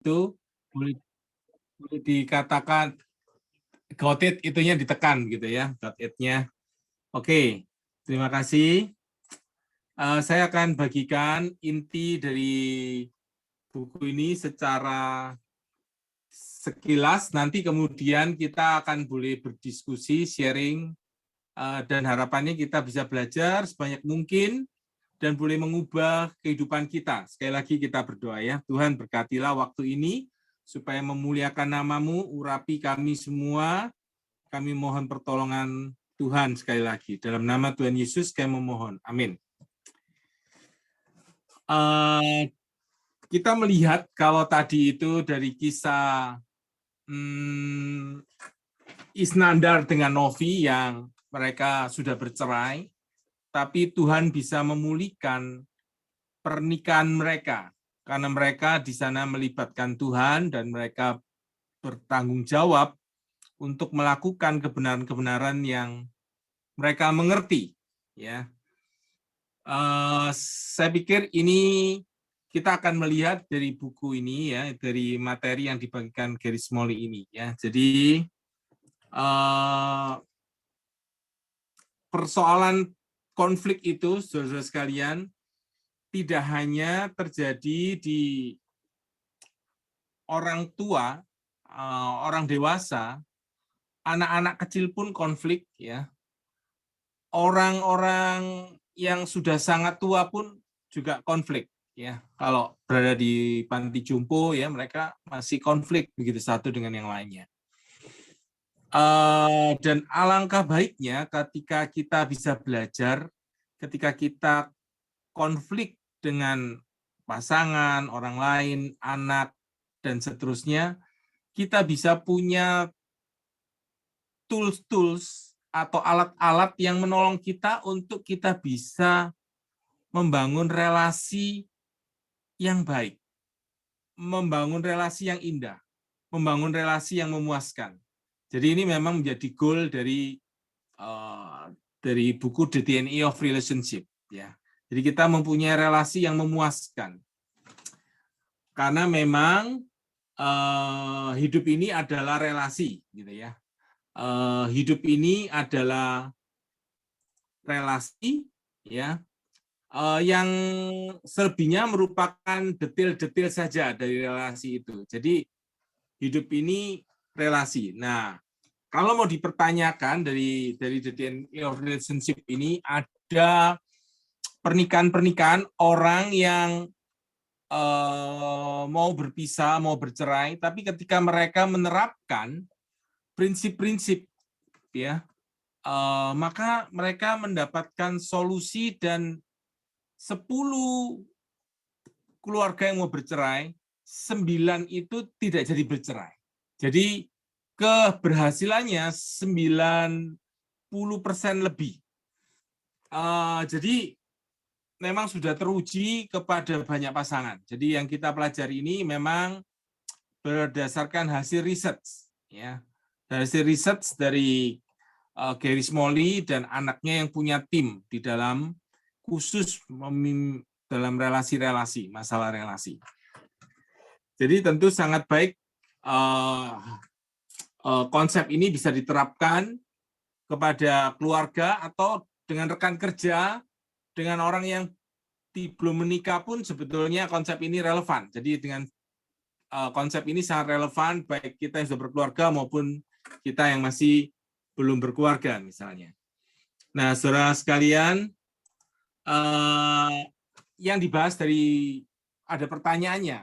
itu boleh boleh dikatakan got it, itunya ditekan gitu ya, got it-nya. Oke, terima kasih. Saya akan bagikan inti dari buku ini secara sekilas, nanti kemudian kita akan boleh berdiskusi, sharing, dan harapannya kita bisa belajar sebanyak mungkin dan boleh mengubah kehidupan kita. Sekali lagi kita berdoa ya, Tuhan berkatilah waktu ini, supaya memuliakan nama-Mu, urapi kami semua, kami mohon pertolongan Tuhan sekali lagi. Dalam nama Tuhan Yesus kami memohon. Amin. Kita melihat kalau tadi itu dari kisah Isnandar dengan Novi yang mereka sudah bercerai, tapi Tuhan bisa memulihkan pernikahan mereka karena mereka di sana melibatkan Tuhan dan mereka bertanggung jawab untuk melakukan kebenaran-kebenaran yang mereka mengerti. Ya, saya pikir ini kita akan melihat dari buku ini ya, dari materi yang dibagikan Gary Smalley ini ya. Jadi persoalan konflik itu, saudara-saudara sekalian, tidak hanya terjadi di orang tua, orang dewasa, anak-anak kecil pun konflik ya. Orang-orang yang sudah sangat tua pun juga konflik ya. Kalau berada di panti jompo ya, mereka masih konflik begitu satu dengan yang lainnya. Dan alangkah baiknya ketika kita bisa belajar, ketika kita konflik dengan pasangan, orang lain, anak, dan seterusnya, kita bisa punya tools-tools atau alat-alat yang menolong kita untuk kita bisa membangun relasi yang baik, membangun relasi yang indah, membangun relasi yang memuaskan. Jadi ini memang menjadi goal dari buku The DNA of Relationship. Ya. Jadi kita mempunyai relasi yang memuaskan. Karena memang hidup ini adalah relasi, gitu ya. Hidup ini adalah relasi, ya, yang selebihnya merupakan detail-detail saja dari relasi itu. Jadi hidup ini relasi. Nah, kalau mau dipertanyakan dari The DNA of Relationship ini, ada pernikahan-pernikahan orang yang mau berpisah, mau bercerai, tapi ketika mereka menerapkan prinsip-prinsip, ya, maka mereka mendapatkan solusi dan 10 keluarga yang mau bercerai, 9 itu tidak jadi bercerai. Jadi keberhasilannya 90% lebih. Jadi memang sudah teruji kepada banyak pasangan. Jadi yang kita pelajari ini memang berdasarkan hasil riset, ya, hasil riset dari Gary Smalley dan anaknya yang punya tim di dalam khusus dalam relasi-relasi, masalah relasi. Jadi tentu sangat baik konsep ini bisa diterapkan kepada keluarga atau dengan rekan kerja, dengan orang yang belum menikah pun sebetulnya konsep ini relevan. Jadi dengan konsep ini sangat relevan baik kita yang sudah berkeluarga maupun kita yang masih belum berkeluarga misalnya. Nah, saudara sekalian, yang dibahas dari ada pertanyaannya,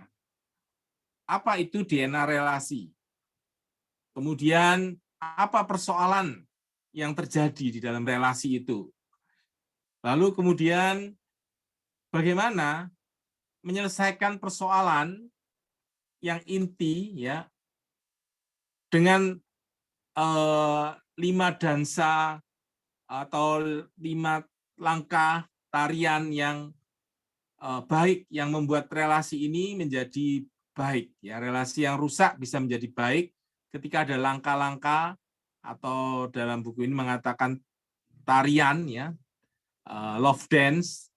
apa itu DNA relasi? Kemudian apa persoalan yang terjadi di dalam relasi itu? Lalu kemudian bagaimana menyelesaikan persoalan yang inti ya dengan 5 dansa atau 5 langkah tarian yang baik yang membuat relasi ini menjadi baik ya. Relasi yang rusak bisa menjadi baik ketika ada langkah-langkah atau dalam buku ini mengatakan tarian ya, love dance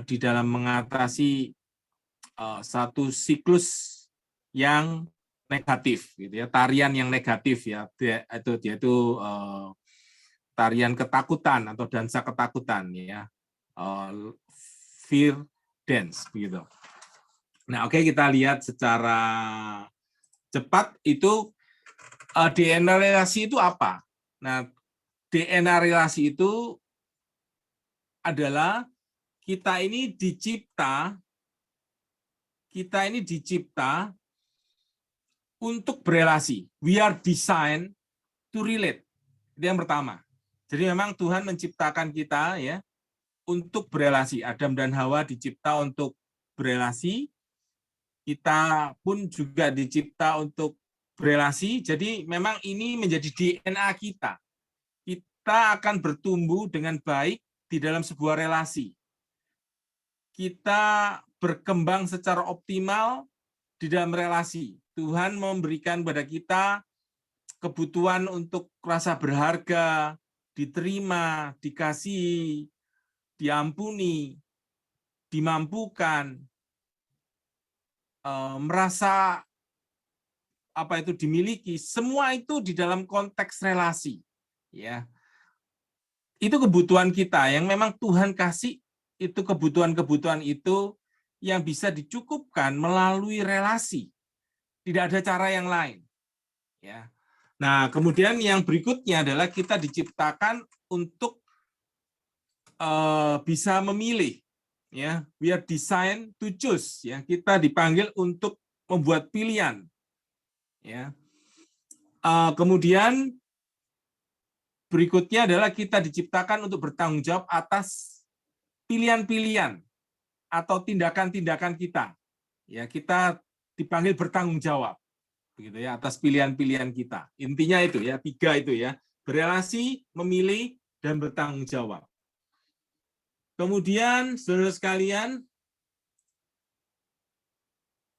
di dalam mengatasi satu siklus yang negatif, gitu ya, tarian yang negatif ya, dia itu tarian ketakutan atau dansa ketakutan ya, fear dance begitu. Nah, oke, kita lihat secara cepat itu DNA relasi itu apa? Nah, DNA relasi itu adalah kita ini dicipta untuk berelasi. We are designed to relate. Itu yang pertama. Jadi memang Tuhan menciptakan kita ya untuk berelasi. Adam dan Hawa dicipta untuk berelasi. Kita pun juga dicipta untuk berelasi. Jadi memang ini menjadi DNA kita. Kita akan bertumbuh dengan baik di dalam sebuah relasi. Kita berkembang secara optimal di dalam relasi. Tuhan memberikan pada kita kebutuhan untuk rasa berharga, diterima, dikasihi, diampuni, dimampukan, merasa dimiliki, semua itu di dalam konteks relasi. Ya, itu kebutuhan kita yang memang Tuhan kasih, itu kebutuhan-kebutuhan itu yang bisa dicukupkan melalui relasi. Tidak ada cara yang lain. Ya. Nah, kemudian yang berikutnya adalah kita diciptakan untuk bisa memilih. Ya, we are designed to choose. Ya, kita dipanggil untuk membuat pilihan. Ya. Kemudian berikutnya adalah kita diciptakan untuk bertanggung jawab atas pilihan-pilihan atau tindakan-tindakan kita. Ya, kita dipanggil bertanggung jawab begitu ya atas pilihan-pilihan kita. Intinya itu ya, 3 itu ya. Berelasi, memilih, dan bertanggung jawab. Kemudian saudara sekalian,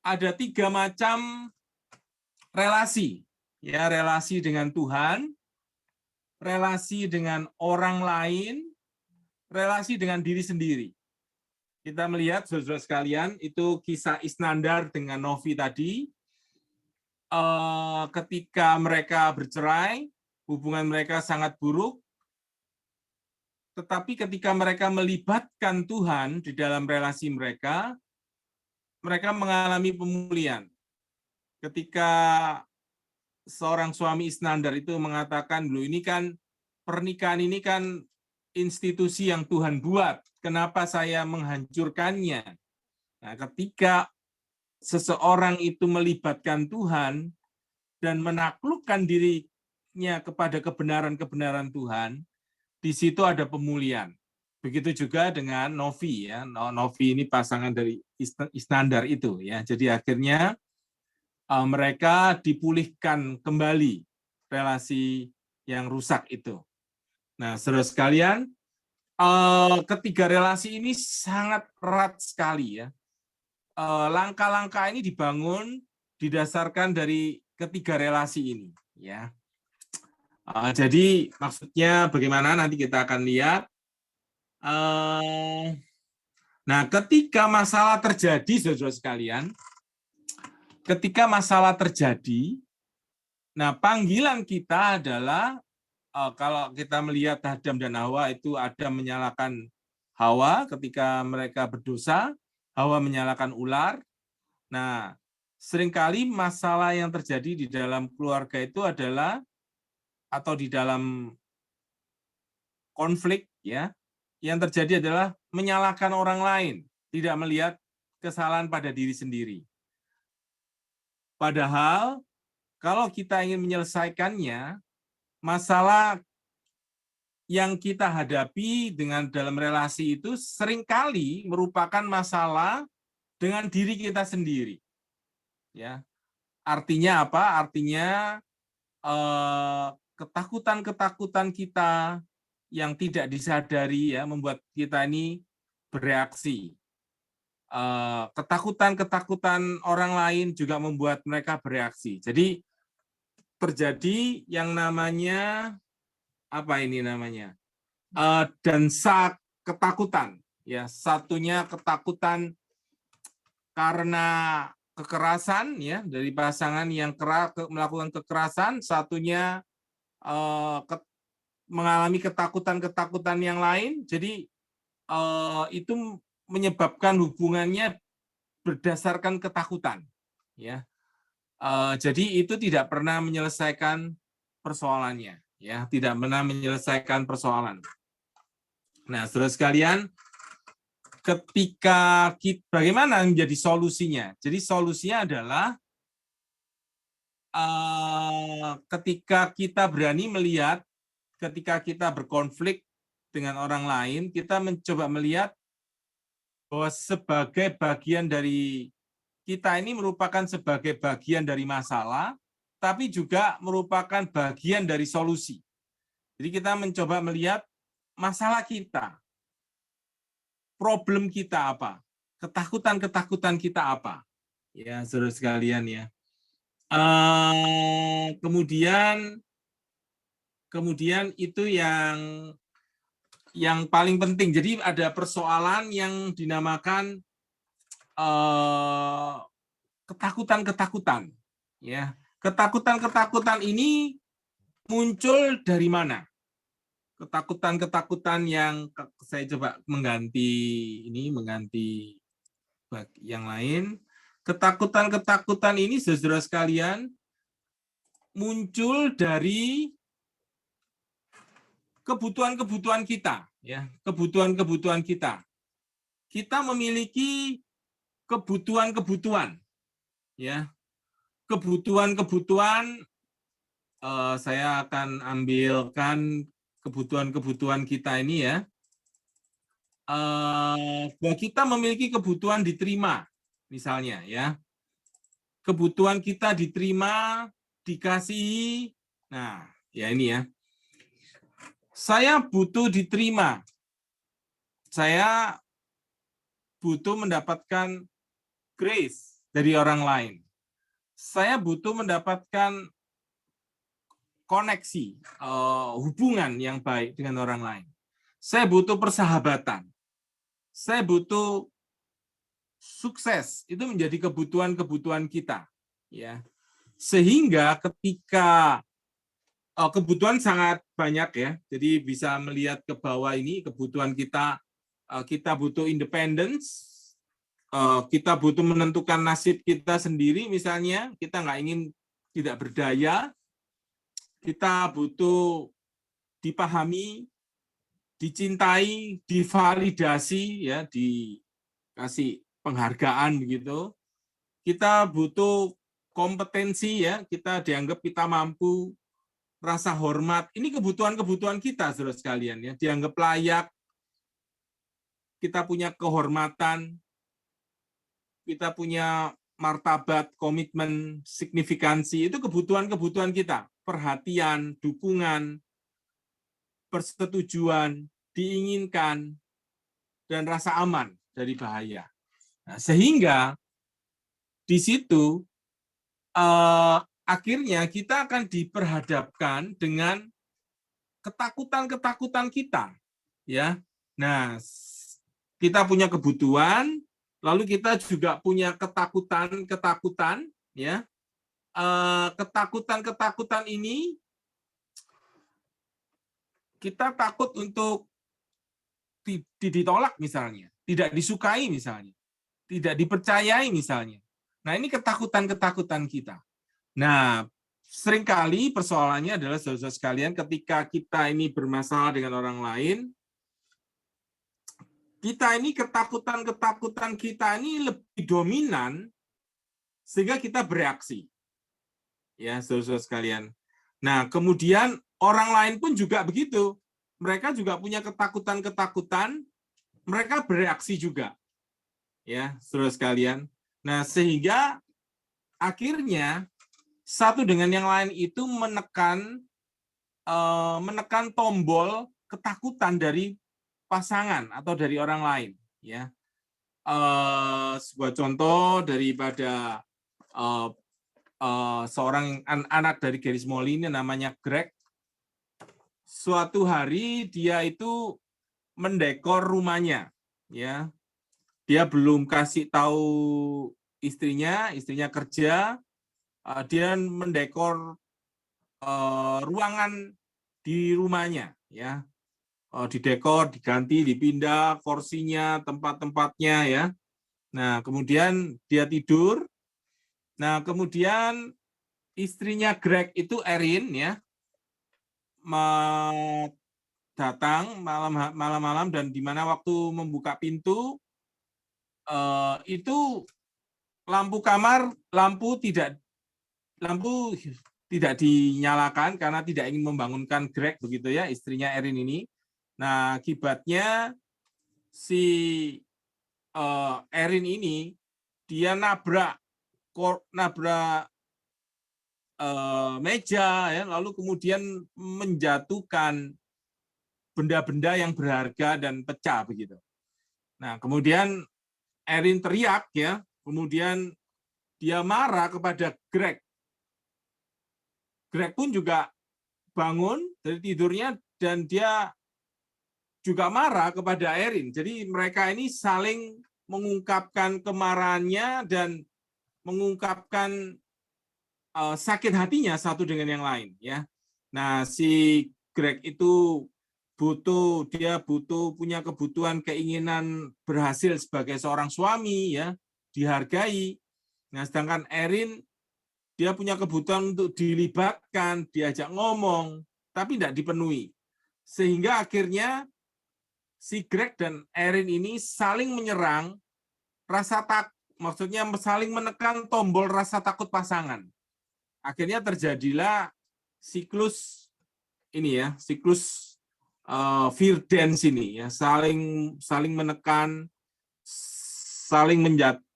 ada 3 macam relasi. Ya, relasi dengan Tuhan, relasi dengan orang lain, relasi dengan diri sendiri. Kita melihat, saudara sekalian, itu kisah Isnandar dengan Novi tadi. Ketika mereka bercerai, hubungan mereka sangat buruk, tetapi ketika mereka melibatkan Tuhan di dalam relasi mereka, mereka mengalami pemulihan. Ketika seorang suami Isnandar itu mengatakan, "Loh, ini kan pernikahan ini kan institusi yang Tuhan buat, kenapa saya menghancurkannya?" Nah, ketika seseorang itu melibatkan Tuhan dan menaklukkan dirinya kepada kebenaran-kebenaran Tuhan, di situ ada pemulihan. Begitu juga dengan Novi ya. Novi ini pasangan dari Isnandar itu ya. Jadi akhirnya mereka dipulihkan kembali relasi yang rusak itu. Nah, saudara sekalian, ketiga relasi ini sangat erat sekali ya. Langkah-langkah ini dibangun didasarkan dari ketiga relasi ini ya. Jadi maksudnya bagaimana nanti kita akan lihat. Nah, ketika masalah terjadi, saudara sekalian, ketika masalah terjadi, nah panggilan kita adalah kalau kita melihat Adam dan Hawa itu Adam menyalahkan Hawa ketika mereka berdosa, Hawa menyalahkan ular. Nah, seringkali masalah yang terjadi di dalam keluarga itu adalah atau di dalam konflik ya, yang terjadi adalah menyalahkan orang lain, tidak melihat kesalahan pada diri sendiri. Padahal kalau kita ingin menyelesaikannya, masalah yang kita hadapi dengan dalam relasi itu seringkali merupakan masalah dengan diri kita sendiri. Ya, artinya apa? Artinya ketakutan-ketakutan kita yang tidak disadari ya membuat kita ini bereaksi. Ketakutan-ketakutan orang lain juga membuat mereka bereaksi. Jadi terjadi yang namanya apa ini namanya? Dansa ketakutan. Ya, satunya ketakutan karena kekerasan, ya, dari pasangan yang melakukan kekerasan, satunya mengalami ketakutan-ketakutan yang lain. Jadi itu menyebabkan hubungannya berdasarkan ketakutan, ya. Jadi itu tidak pernah menyelesaikan persoalannya, ya, tidak pernah menyelesaikan persoalan. Nah, saudara sekalian, ketika bagaimana menjadi solusinya? Jadi solusinya adalah ketika kita berani melihat, ketika kita berkonflik dengan orang lain, kita mencoba melihat bahwa sebagai bagian dari kita ini merupakan sebagai bagian dari masalah, tapi juga merupakan bagian dari solusi. Jadi kita mencoba melihat masalah kita, problem kita apa, ketakutan-ketakutan kita apa, ya saudara sekalian ya. Kemudian itu yang paling penting. Jadi ada persoalan yang dinamakan ketakutan-ketakutan, ya. Ketakutan-ketakutan ini muncul dari mana? Ketakutan-ketakutan yang saya coba mengganti yang lain. Ketakutan-ketakutan ini, saudara sekalian, muncul dari kebutuhan-kebutuhan kita, ya, kebutuhan-kebutuhan kita. Kita memiliki kebutuhan-kebutuhan, ya, kebutuhan-kebutuhan. Saya akan ambilkan kebutuhan-kebutuhan kita ini, ya. Bahwa kita memiliki kebutuhan diterima, misalnya, ya. Kebutuhan kita diterima, dikasihi. Nah, ya ini ya. Saya butuh diterima. Saya butuh mendapatkan grace dari orang lain. Saya butuh mendapatkan koneksi, hubungan yang baik dengan orang lain. Saya butuh persahabatan. Saya butuh sukses. Itu menjadi kebutuhan-kebutuhan kita, ya. Sehingga ketika kebutuhan sangat banyak, ya. Jadi bisa melihat ke bawah ini kebutuhan kita. Kita butuh independence. Kita butuh menentukan nasib kita sendiri, misalnya. Kita nggak ingin tidak berdaya. Kita butuh dipahami, dicintai, divalidasi, ya, dikasih penghargaan begitu. Kita butuh kompetensi, ya, kita dianggap kita mampu, rasa hormat. Ini kebutuhan-kebutuhan kita, saudara sekalian, ya, dianggap layak, kita punya kehormatan, kita punya martabat, komitmen, signifikansi. Itu kebutuhan-kebutuhan kita. Perhatian, dukungan, persetujuan, diinginkan, dan rasa aman dari bahaya. Nah, sehingga di situ akhirnya kita akan diperhadapkan dengan ketakutan-ketakutan kita, ya. Nah, kita punya kebutuhan, lalu kita juga punya ketakutan-ketakutan, ya. Ketakutan-ketakutan ini kita takut untuk ditolak misalnya, tidak disukai misalnya, tidak dipercayai misalnya. Nah, ini ketakutan-ketakutan kita. Nah, seringkali persoalannya adalah, saudara sekalian, ketika kita ini bermasalah dengan orang lain, kita ini ketakutan-ketakutan kita ini lebih dominan sehingga kita bereaksi. Ya, saudara sekalian. Nah, kemudian orang lain pun juga begitu. Mereka juga punya ketakutan-ketakutan, mereka bereaksi juga. Ya, saudara sekalian. Nah, sehingga akhirnya satu dengan yang lain itu menekan tombol ketakutan dari pasangan atau dari orang lain, ya. Sebuah contoh daripada seorang anak dari Gary Smalley ini namanya Greg. Suatu hari dia itu mendekor rumahnya, ya. Dia belum kasih tahu istrinya kerja, dia mendekor ruangan di rumahnya, ya, didekor, diganti, dipindah kursinya, tempat-tempatnya, ya. Nah, kemudian dia tidur. Nah, kemudian istrinya Greg itu Erin, ya, datang malam-malam, dan di mana waktu membuka pintu itu lampu tidak dinyalakan karena tidak ingin membangunkan Greg, begitu ya, istrinya Erin ini. Nah, akibatnya si Erin ini dia nabrak meja, ya, lalu kemudian menjatuhkan benda-benda yang berharga dan pecah, begitu. Nah, kemudian Erin teriak, ya, kemudian dia marah kepada Greg. Greg pun juga bangun dari tidurnya dan dia juga marah kepada Erin. Jadi mereka ini saling mengungkapkan kemarahannya dan mengungkapkan sakit hatinya satu dengan yang lain, ya. Nah, si Greg itu dia butuh punya kebutuhan, keinginan berhasil sebagai seorang suami, ya, dihargai. Nah, sedangkan Erin dia punya kebutuhan untuk dilibatkan, diajak ngomong, tapi tidak dipenuhi. Sehingga akhirnya si Greg dan Erin ini saling menyerang maksudnya saling menekan tombol rasa takut pasangan. Akhirnya terjadilah siklus ini, ya, siklus fear dance ini, ya, saling menekan, saling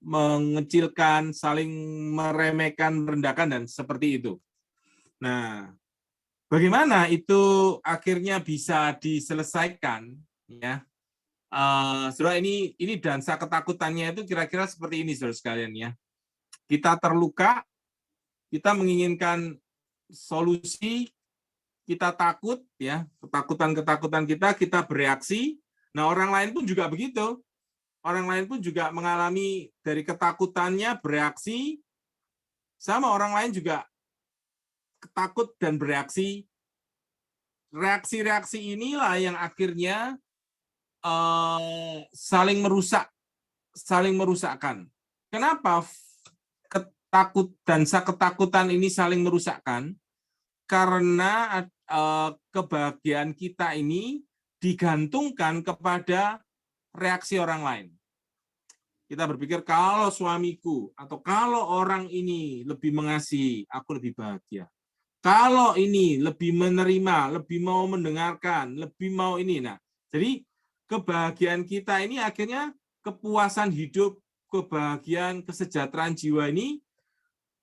mengecilkan, saling meremehkan, merendahkan, dan seperti itu. Nah, bagaimana itu akhirnya bisa diselesaikan, ya? Saudara, ini dansa ketakutannya itu kira-kira seperti ini, saudara sekalian, ya. Kita terluka, kita menginginkan solusi, kita takut, ya, ketakutan kita bereaksi. Nah, orang lain pun juga begitu. Orang lain pun juga mengalami dari ketakutannya bereaksi, sama orang lain juga takut dan bereaksi. Reaksi-reaksi inilah yang akhirnya saling merusakkan. Kenapa ketakutan ini saling merusakkan? Karena kebahagiaan kita ini digantungkan kepada reaksi orang lain. Kita berpikir kalau suamiku atau kalau orang ini lebih mengasihi, aku lebih bahagia. Kalau ini lebih menerima, lebih mau mendengarkan, lebih mau ini. Nah, jadi kebahagiaan kita ini akhirnya kepuasan hidup, kebahagiaan, kesejahteraan jiwa ini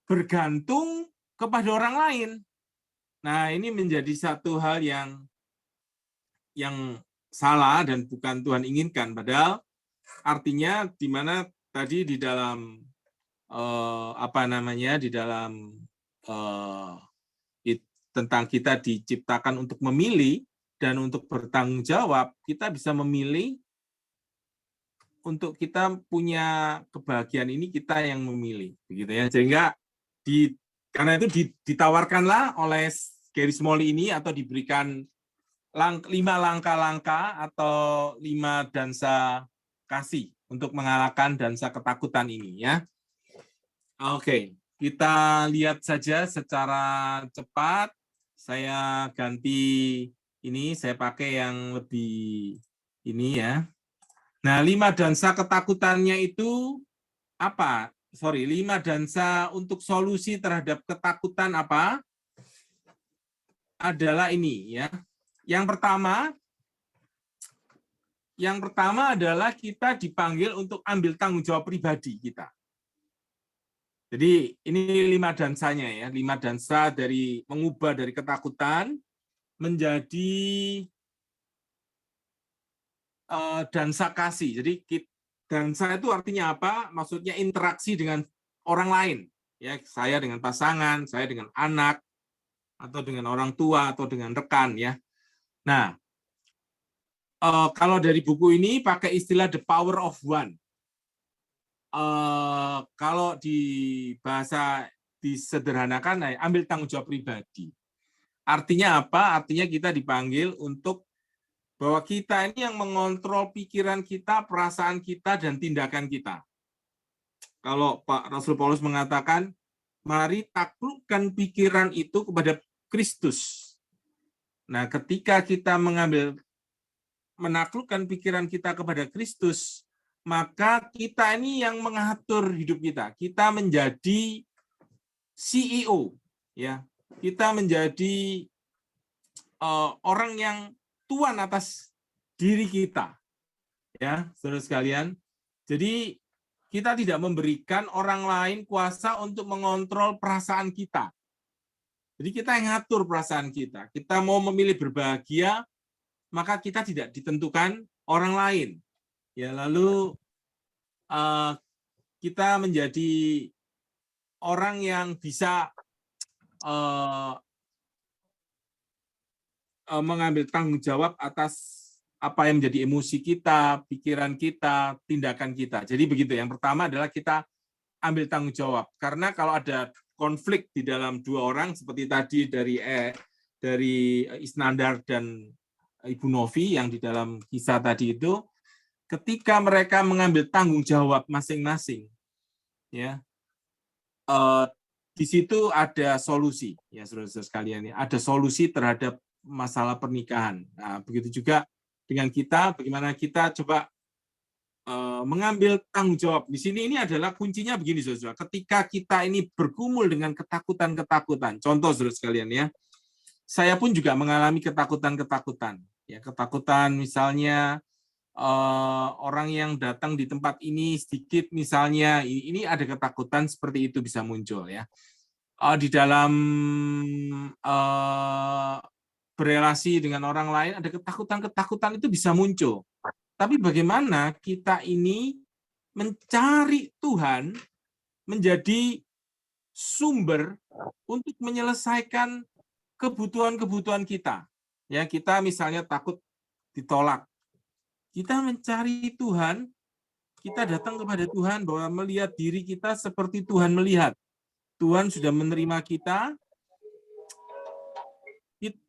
bergantung kepada orang lain. Nah, ini menjadi satu hal yang salah dan bukan Tuhan inginkan. Padahal artinya di mana tadi di dalam di dalam tentang kita diciptakan untuk memilih dan untuk bertanggung jawab, kita bisa memilih untuk kita punya kebahagiaan ini, kita yang memilih, begitu ya. Sehingga karena itu ditawarkanlah oleh Gary Smalley ini, atau diberikan 5 langkah-langkah atau 5 dansa kasih untuk mengalahkan dansa ketakutan ini, ya. Oke, kita lihat saja secara cepat. Saya ganti ini, saya pakai yang lebih ini, ya. Nah, 5 dansa ketakutannya itu apa? 5 dansa untuk solusi terhadap ketakutan apa? Adalah ini, ya. Yang pertama adalah kita dipanggil untuk ambil tanggung jawab pribadi kita. Jadi ini 5 dansanya, ya, 5 dansa dari mengubah dari ketakutan menjadi dansa kasih. Jadi dansa itu artinya apa? Maksudnya interaksi dengan orang lain, ya, saya dengan pasangan, saya dengan anak, atau dengan orang tua, atau dengan rekan, ya. Nah, kalau dari buku ini pakai istilah the power of one. kalau di bahasa disederhanakan, ambil tanggung jawab pribadi. Artinya apa? Artinya kita dipanggil untuk bahwa kita ini yang mengontrol pikiran kita, perasaan kita, dan tindakan kita. Kalau Pak Rasul Paulus mengatakan, mari taklukkan pikiran itu kepada Kristus. Nah, ketika kita menaklukkan pikiran kita kepada Kristus, maka kita ini yang mengatur hidup kita. Kita menjadi CEO, ya. Kita menjadi orang yang tuan atas diri kita, ya, saudara sekalian. Jadi kita tidak memberikan orang lain kuasa untuk mengontrol perasaan kita. Jadi kita yang ngatur perasaan kita. Kita mau memilih berbahagia, maka kita tidak ditentukan orang lain. Ya, lalu kita menjadi orang yang bisa mengambil tanggung jawab atas apa yang menjadi emosi kita, pikiran kita, tindakan kita. Jadi begitu. Yang pertama adalah kita ambil tanggung jawab. Karena kalau ada konflik di dalam dua orang seperti tadi dari Isnandar dan Ibu Novi yang di dalam kisah tadi itu, ketika mereka mengambil tanggung jawab masing-masing, ya, di situ ada solusi, ya saudara-saudara sekalian, ya, ada solusi terhadap masalah pernikahan. Nah, begitu juga dengan kita, bagaimana kita coba mengambil tanggung jawab. Di sini ini adalah kuncinya begini, saudara. Ketika kita ini bergumul dengan ketakutan-ketakutan, contoh saudara sekalian, ya, saya pun juga mengalami ketakutan-ketakutan. Ya, ketakutan misalnya orang yang datang di tempat ini sedikit, misalnya ini ada ketakutan seperti itu bisa muncul, ya. Di dalam berelasi dengan orang lain ada ketakutan-ketakutan itu bisa muncul. Tapi bagaimana kita ini mencari Tuhan menjadi sumber untuk menyelesaikan kebutuhan-kebutuhan kita. Ya, kita misalnya takut ditolak. Kita mencari Tuhan, kita datang kepada Tuhan bahwa melihat diri kita seperti Tuhan melihat. Tuhan sudah menerima kita.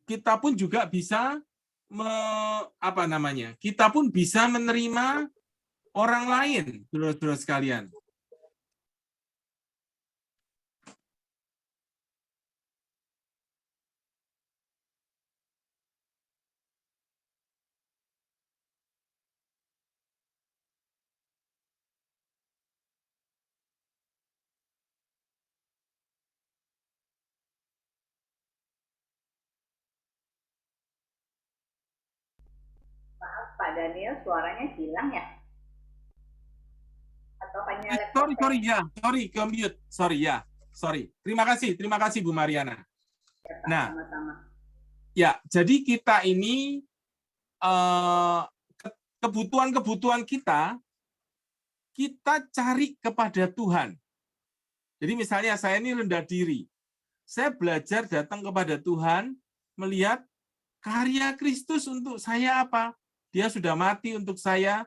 Kita pun juga bisa kita pun bisa menerima orang lain, saudara-saudara sekalian. Pak Daniel, suaranya hilang ya? Atau hanya Sorry. Terima kasih Bu Mariana. Ya, nah, sama-sama. Ya, jadi kita ini kebutuhan-kebutuhan kita cari kepada Tuhan. Jadi misalnya saya ini rendah diri, saya belajar datang kepada Tuhan, melihat karya Kristus untuk saya apa? Dia sudah mati untuk saya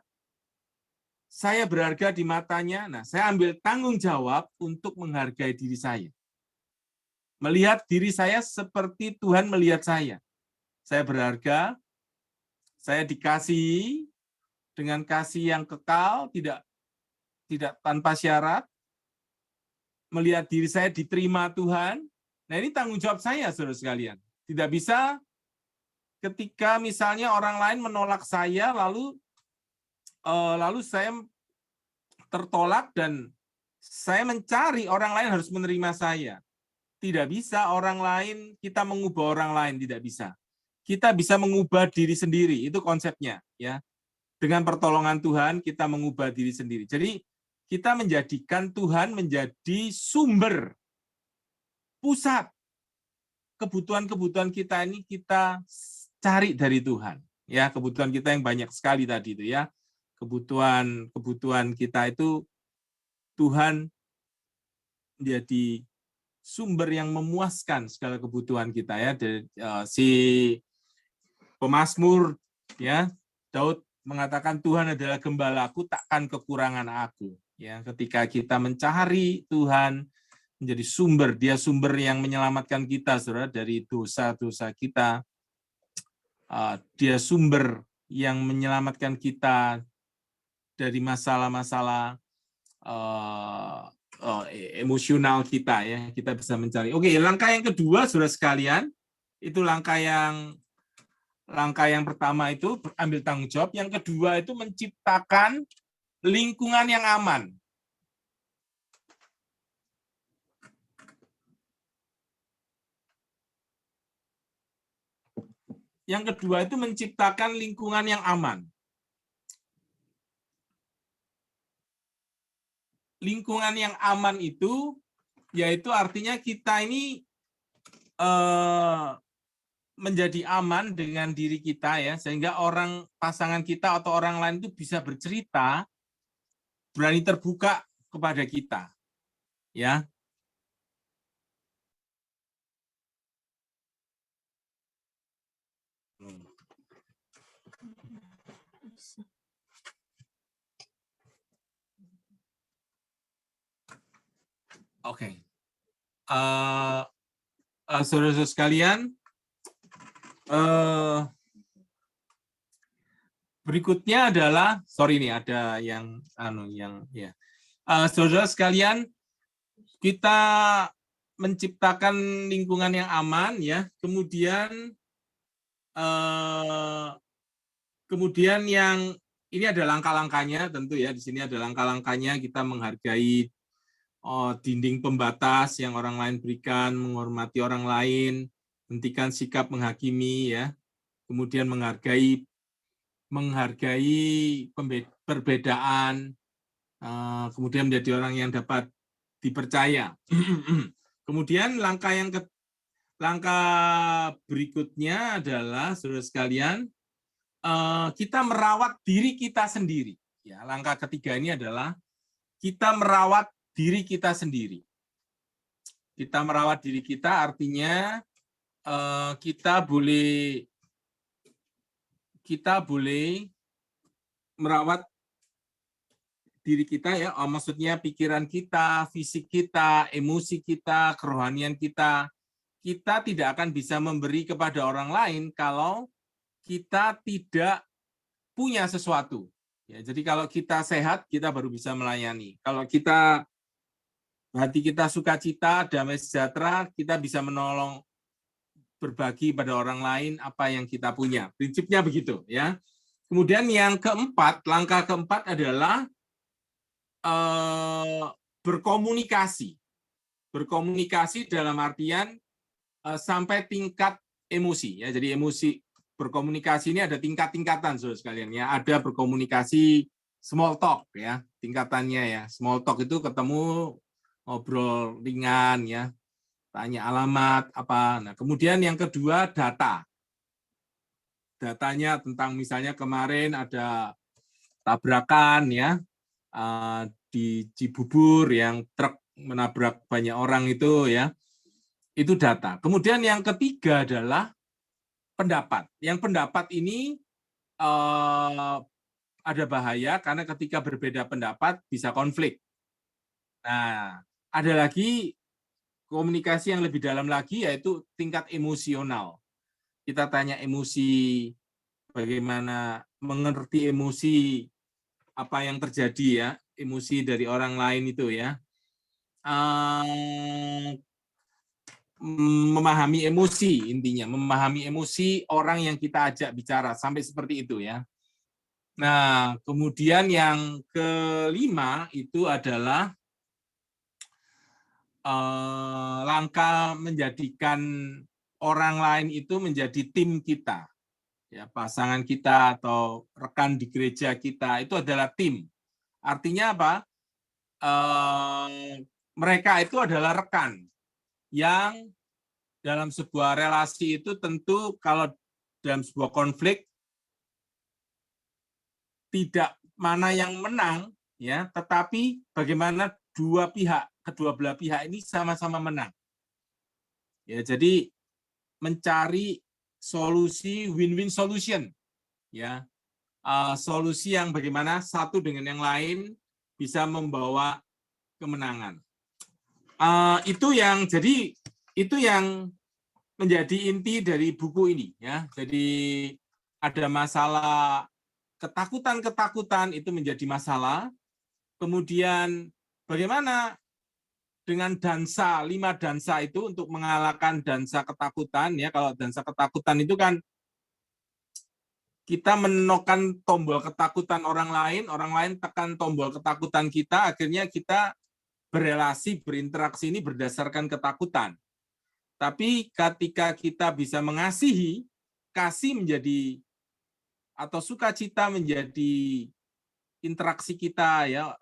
berharga di matanya. Nah, saya ambil tanggung jawab untuk menghargai diri saya. Melihat diri saya seperti Tuhan melihat saya. Saya berharga, saya dikasihi dengan kasih yang kekal, tidak tanpa syarat. Melihat diri saya diterima Tuhan. Nah, ini tanggung jawab saya, saudara sekalian. Tidak bisa ketika misalnya orang lain menolak saya, lalu saya tertolak dan saya mencari orang lain harus menerima saya. Tidak bisa orang lain, kita mengubah orang lain, tidak bisa. Kita bisa mengubah diri sendiri, itu konsepnya, ya. Dengan pertolongan Tuhan kita mengubah diri sendiri. Jadi kita menjadikan Tuhan menjadi sumber, pusat kebutuhan-kebutuhan kita ini kita cari dari Tuhan. Ya, kebutuhan kita yang banyak sekali tadi itu, ya. Kebutuhan kita itu Tuhan menjadi sumber yang memuaskan segala kebutuhan kita, ya. Si pemazmur, ya, Daud mengatakan Tuhan adalah gembalaku, takkan kekurangan aku. Ya, ketika kita mencari Tuhan menjadi sumber, dia sumber yang menyelamatkan kita, saudara, dari dosa-dosa kita. Dia sumber yang menyelamatkan kita dari masalah-masalah emosional kita, ya. Kita bisa mencari. Oke, langkah yang kedua, saudara sekalian, itu langkah yang pertama itu ambil tanggung jawab. Yang kedua itu menciptakan lingkungan yang aman. Yang kedua itu menciptakan lingkungan yang aman. Lingkungan yang aman itu yaitu artinya kita ini menjadi aman dengan diri kita, ya, sehingga pasangan kita atau orang lain itu bisa bercerita, berani terbuka kepada kita, ya. Oke. Saudara-saudara sekalian, berikutnya adalah, sorry nih ada yang ya. Saudara sekalian, kita menciptakan lingkungan yang aman, ya. Kemudian yang ini ada langkah-langkahnya, tentu ya, di sini ada langkah-langkahnya. Kita menghargai dinding pembatas yang orang lain berikan, menghormati orang lain, hentikan sikap menghakimi, ya. Kemudian menghargai perbedaan, kemudian menjadi orang yang dapat dipercaya. Kemudian langkah berikutnya adalah, saudara sekalian, kita merawat diri kita sendiri. Ya, langkah ketiga ini adalah kita merawat diri kita sendiri. Kita merawat diri kita artinya kita boleh merawat diri kita, ya. Maksudnya pikiran kita, fisik kita, emosi kita, kerohanian kita. Kita tidak akan bisa memberi kepada orang lain kalau kita tidak punya sesuatu. Ya, jadi kalau kita sehat, kita baru bisa melayani. Kalau hati kita sukacita, damai sejahtera, kita bisa menolong, berbagi pada orang lain apa yang kita punya. Prinsipnya begitu, ya. Kemudian yang keempat, langkah keempat adalah berkomunikasi. Berkomunikasi dalam artian sampai tingkat emosi, ya. Jadi emosi, berkomunikasi ini ada tingkat-tingkatan, saudara sekalian, ya. Ada berkomunikasi small talk, ya, tingkatannya, ya. Small talk itu ketemu, ngobrol ringan, ya, tanya alamat apa. Nah, kemudian yang kedua data. Datanya tentang misalnya kemarin ada tabrakan, ya, di Cibubur yang truk menabrak banyak orang itu, ya. Itu data. Kemudian yang ketiga adalah pendapat. Yang pendapat ini ada bahaya karena ketika berbeda pendapat bisa konflik. Nah, ada lagi komunikasi yang lebih dalam lagi, yaitu tingkat emosional. Kita tanya emosi, bagaimana mengerti emosi, apa yang terjadi, ya, emosi dari orang lain itu, ya. Memahami emosi, intinya memahami emosi orang yang kita ajak bicara, sampai seperti itu, ya. Nah, kemudian yang kelima itu adalah langkah menjadikan orang lain itu menjadi tim kita, ya, pasangan kita atau rekan di gereja kita itu adalah tim. Artinya apa? Mereka itu adalah rekan yang dalam sebuah relasi itu tentu kalau dalam sebuah konflik tidak mana yang menang, ya, tetapi bagaimana kedua belah pihak ini sama-sama menang. Ya, jadi mencari solusi win-win solution, ya. Solusi yang bagaimana satu dengan yang lain bisa membawa kemenangan. Itu yang menjadi inti dari buku ini ya. Jadi ada masalah ketakutan itu menjadi masalah. Kemudian bagaimana dengan dansa, 5 dansa itu untuk mengalahkan dansa ketakutan ya. Kalau dansa ketakutan itu kan kita menekan tombol ketakutan orang lain tekan tombol ketakutan kita, akhirnya kita berelasi, berinteraksi ini berdasarkan ketakutan. Tapi ketika kita bisa mengasihi, kasih menjadi atau sukacita menjadi interaksi kita ya,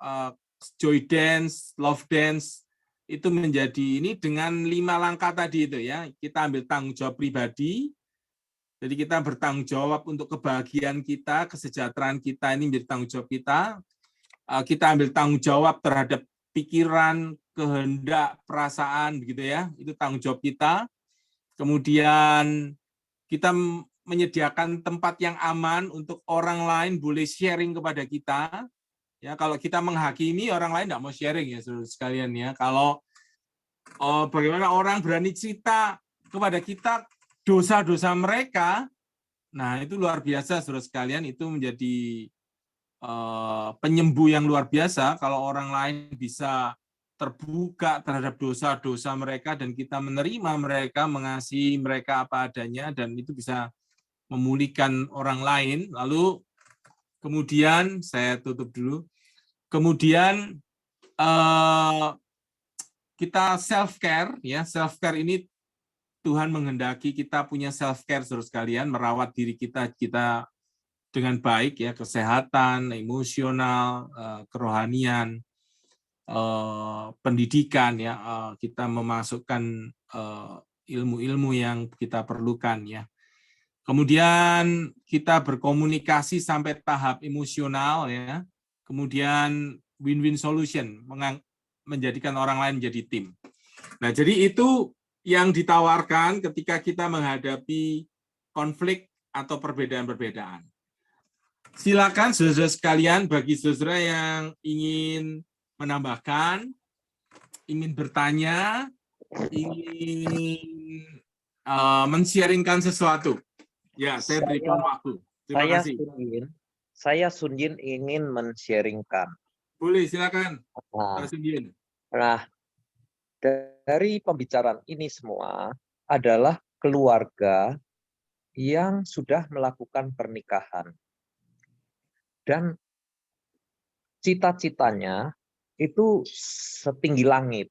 joy dance, love dance itu menjadi ini dengan 5 langkah tadi itu ya. Kita ambil tanggung jawab pribadi. Jadi kita bertanggung jawab untuk kebahagiaan kita, kesejahteraan kita ini menjadi tanggung jawab kita. Kita ambil tanggung jawab terhadap pikiran, kehendak, perasaan begitu ya. Itu tanggung jawab kita. Kemudian kita menyediakan tempat yang aman untuk orang lain boleh sharing kepada kita. Ya, kalau kita menghakimi orang lain tidak mau sharing ya saudara sekalian ya. Kalau bagaimana orang berani cerita kepada kita dosa-dosa mereka, nah itu luar biasa saudara sekalian, itu menjadi penyembuh yang luar biasa kalau orang lain bisa terbuka terhadap dosa-dosa mereka dan kita menerima mereka, mengasihi mereka apa adanya, dan itu bisa memulihkan orang lain. Lalu kemudian saya tutup dulu. Kemudian kita self care ya. Self care ini Tuhan menghendaki kita punya self care saudara sekalian, merawat diri kita dengan baik ya, kesehatan, emosional, kerohanian, pendidikan ya, kita memasukkan ilmu-ilmu yang kita perlukan ya. Kemudian kita berkomunikasi sampai tahap emosional ya. Kemudian win-win solution, menjadikan orang lain menjadi tim. Nah, jadi itu yang ditawarkan ketika kita menghadapi konflik atau perbedaan-perbedaan. Silakan saudara sekalian, bagi saudara yang ingin menambahkan, ingin bertanya, ingin men-sharingkan sesuatu. Ya, saya berikan waktu. Terima kasih. Saya Sunjin ingin men-sharingkan. Boleh, silakan. Pak Sunjin. Nah, dari pembicaraan ini semua adalah keluarga yang sudah melakukan pernikahan. Dan cita-citanya itu setinggi langit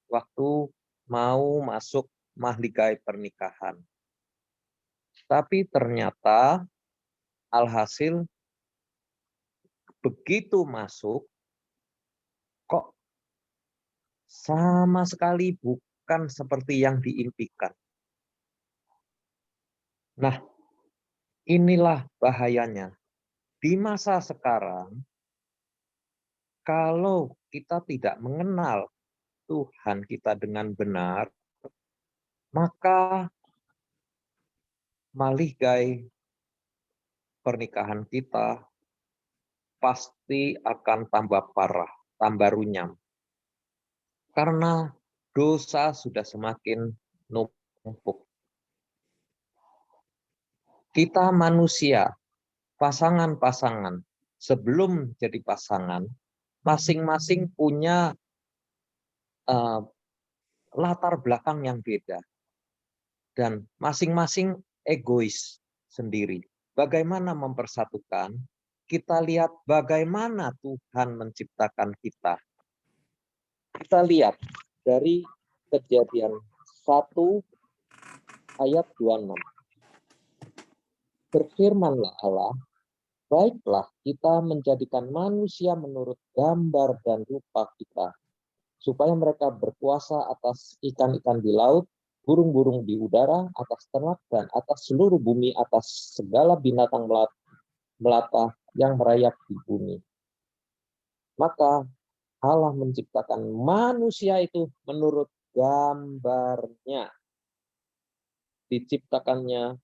waktu mau masuk mahligai pernikahan. Tapi ternyata alhasil begitu masuk, kok sama sekali bukan seperti yang diimpikan. Nah, inilah bahayanya. Di masa sekarang, kalau kita tidak mengenal Tuhan kita dengan benar, maka mahligai pernikahan kita pasti akan tambah parah, tambah runyam. Karena dosa sudah semakin numpuk. Kita manusia, pasangan-pasangan, sebelum jadi pasangan, masing-masing punya latar belakang yang beda. Dan masing-masing egois sendiri. Bagaimana mempersatukan? Kita lihat bagaimana Tuhan menciptakan kita. Kita lihat dari Kejadian 1 ayat 26. Berfirmanlah Allah, baiklah kita menjadikan manusia menurut gambar dan rupa kita, supaya mereka berkuasa atas ikan-ikan di laut, burung-burung di udara, atas ternak, dan atas seluruh bumi, atas segala binatang melata yang merayap di bumi. Maka Allah menciptakan manusia itu menurut gambarnya. Diciptakannya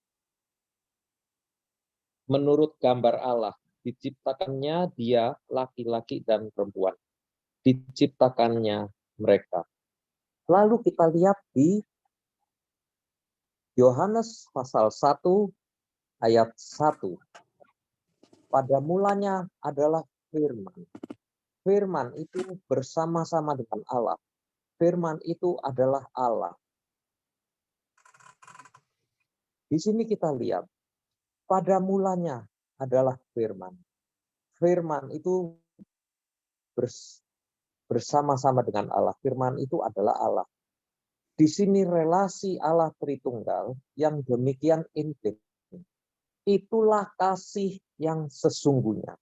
menurut gambar Allah. diciptakannya dia laki-laki dan perempuan. Diciptakannya mereka. Lalu kita lihat di Yohanes pasal 1 ayat 1. Pada mulanya adalah firman. Firman itu bersama-sama dengan Allah. Firman itu adalah Allah. Di sini kita lihat, pada mulanya adalah firman. Firman itu bersama-sama dengan Allah. Firman itu adalah Allah. Di sini relasi Allah Tritunggal yang demikian intim. Itulah kasih yang sesungguhnya.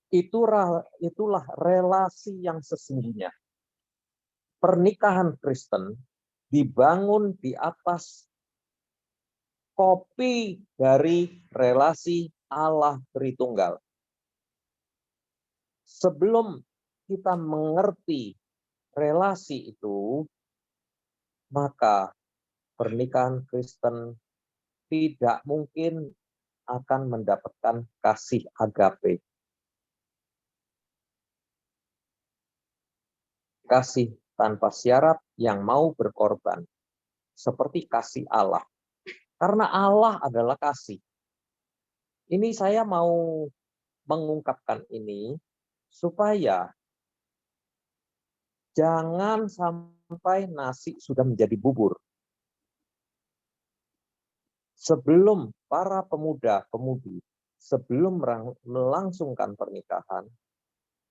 Itulah relasi yang sesungguhnya. Pernikahan Kristen dibangun di atas kopi dari relasi Allah Tritunggal. Sebelum kita mengerti relasi itu, maka pernikahan Kristen tidak mungkin akan mendapatkan kasih agape. Kasih tanpa syarat yang mau berkorban. Seperti kasih Allah. Karena Allah adalah kasih. Ini saya mau mengungkapkan ini supaya jangan sampai nasi sudah menjadi bubur. Sebelum para pemuda-pemudi, sebelum melangsungkan pernikahan,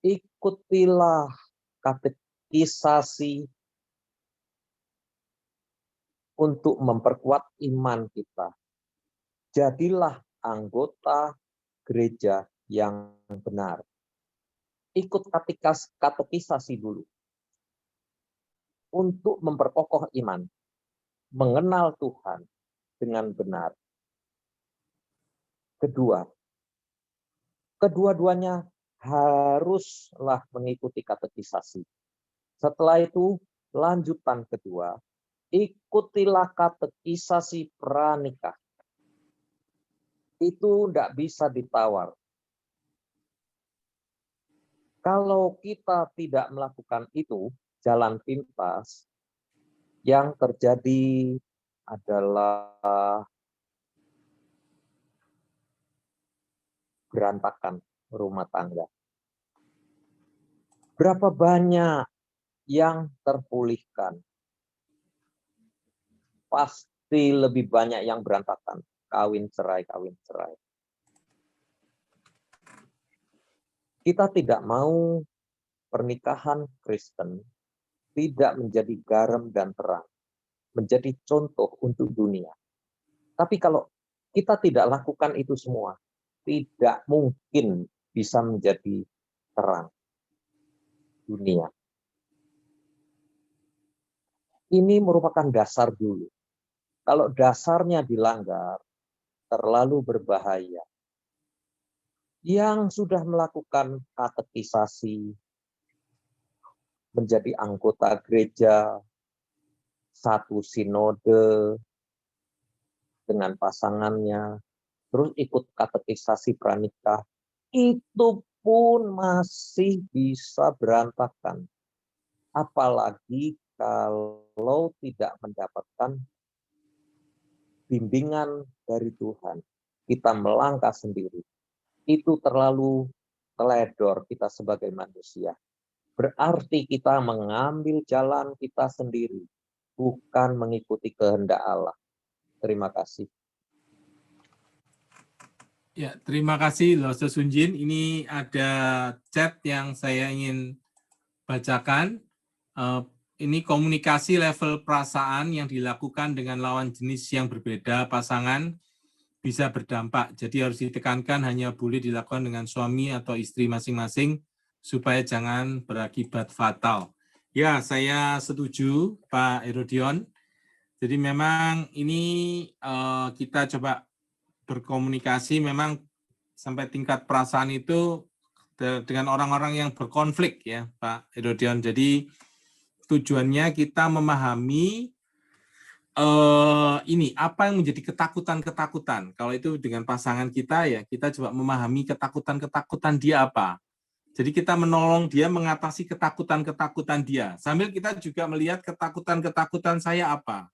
ikutilah katekisasi untuk memperkuat iman kita. Jadilah anggota gereja yang benar. Ikut katekisasi dulu. Untuk memperkokoh iman. Mengenal Tuhan dengan benar. Kedua-duanya haruslah mengikuti katekisasi. Setelah itu, lanjutan kedua, ikutilah katekisasi pranikah. Itu tidak bisa ditawar. Kalau kita tidak melakukan itu, jalan pintas, yang terjadi adalah berantakan rumah tangga. Berapa banyak yang terpulihkan? Pasti lebih banyak yang berantakan. Kawin cerai. Kita tidak mau pernikahan Kristen tidak menjadi garam dan terang. Menjadi contoh untuk dunia. Tapi kalau kita tidak lakukan itu semua, tidak mungkin bisa menjadi terang dunia. Ini merupakan dasar dulu. Kalau dasarnya dilanggar, terlalu berbahaya. Yang sudah melakukan katekisasi, menjadi anggota gereja, satu sinode dengan pasangannya, terus ikut katekisasi pranikah, itu pun masih bisa berantakan. Apalagi kalau tidak mendapatkan bimbingan dari Tuhan. Kita melangkah sendiri. Itu terlalu teledor kita sebagai manusia. Berarti kita mengambil jalan kita sendiri, bukan mengikuti kehendak Allah. Terima kasih. Ya, terima kasih Lose Sunjin. Ini ada chat yang saya ingin bacakan. Ini komunikasi level perasaan yang dilakukan dengan lawan jenis yang berbeda pasangan bisa berdampak. Jadi harus ditekankan hanya boleh dilakukan dengan suami atau istri masing-masing supaya jangan berakibat fatal. Ya, saya setuju Pak Herodion. Jadi memang ini kita coba berkomunikasi memang sampai tingkat perasaan itu dengan orang-orang yang berkonflik ya Pak Herodion. Jadi tujuannya kita memahami ini apa yang menjadi ketakutan-ketakutan. Kalau itu dengan pasangan kita ya, kita coba memahami ketakutan-ketakutan dia apa. Jadi kita menolong dia mengatasi ketakutan-ketakutan dia. Sambil kita juga melihat ketakutan-ketakutan saya apa.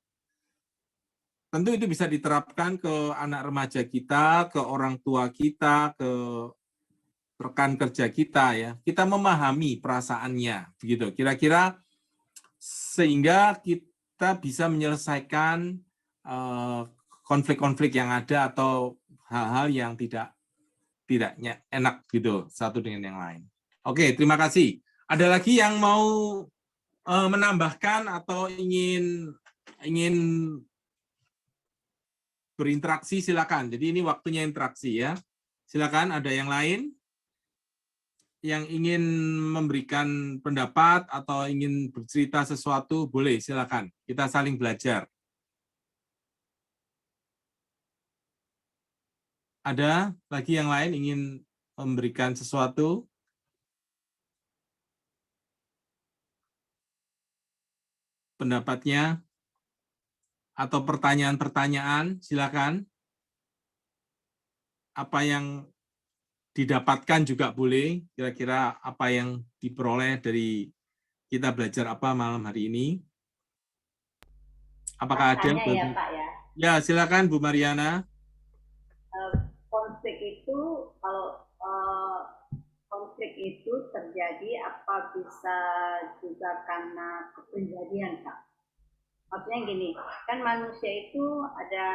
Tentu itu bisa diterapkan ke anak remaja kita, ke orang tua kita, ke rekan kerja kita ya. Kita memahami perasaannya begitu. Kira-kira sehingga kita bisa menyelesaikan konflik-konflik yang ada atau hal-hal yang tidak enak gitu satu dengan yang lain. Oke, terima kasih. Ada lagi yang mau menambahkan atau ingin berinteraksi, silakan. Jadi ini waktunya interaksi ya. Silakan, ada yang lain yang ingin memberikan pendapat atau ingin bercerita sesuatu, boleh, silakan. Kita saling belajar. Ada lagi yang lain ingin memberikan sesuatu? Pendapatnya atau pertanyaan-pertanyaan, silakan. Apa yang didapatkan juga boleh, kira-kira apa yang diperoleh dari kita belajar apa malam hari ini. Apakah ada? Tanya ya Pak ya. Ya, silakan Bu Mariana. Konflik itu kalau konflik itu terjadi apa bisa juga karena kepribadian Pak? Maksudnya gini, kan manusia itu ada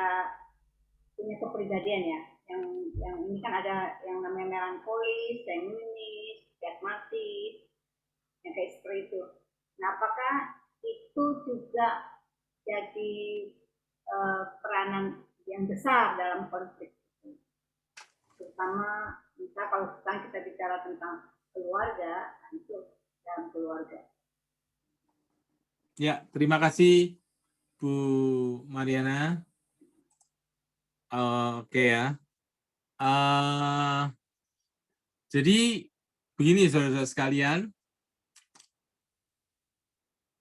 punya kepribadian ya. Yang ini kan ada yang namanya melankolis, sanguinis, pragmatis, yang kayak seperti itu. Nah, apakah itu juga jadi peranan yang besar dalam konflik? Terutama kalau sekarang kita bicara tentang keluarga, itu dalam keluarga. Ya, terima kasih Bu Mariana. Oke ya. Jadi begini saudara-saudara sekalian,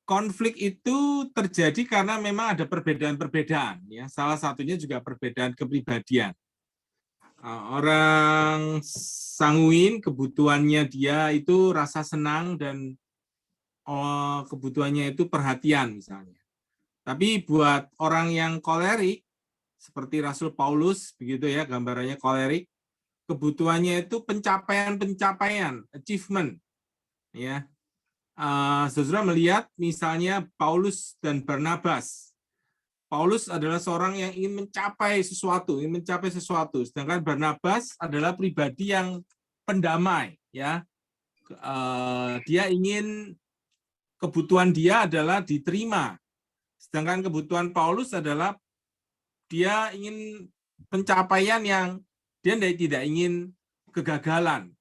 konflik itu terjadi karena memang ada perbedaan-perbedaan ya. Salah satunya juga perbedaan kepribadian. Orang sanguin kebutuhannya dia itu rasa senang dan kebutuhannya itu perhatian misalnya. Tapi buat orang yang kolerik seperti Rasul Paulus begitu ya, gambarannya kolerik, kebutuhannya itu pencapaian-pencapaian, achievement ya. Saudara melihat misalnya Paulus dan Barnabas. Paulus adalah seorang yang ingin mencapai sesuatu, sedangkan Barnabas adalah pribadi yang pendamai ya. Dia ingin kebutuhan dia adalah diterima. Sedangkan kebutuhan Paulus adalah dia ingin pencapaian yang dia tidak ingin kegagalan.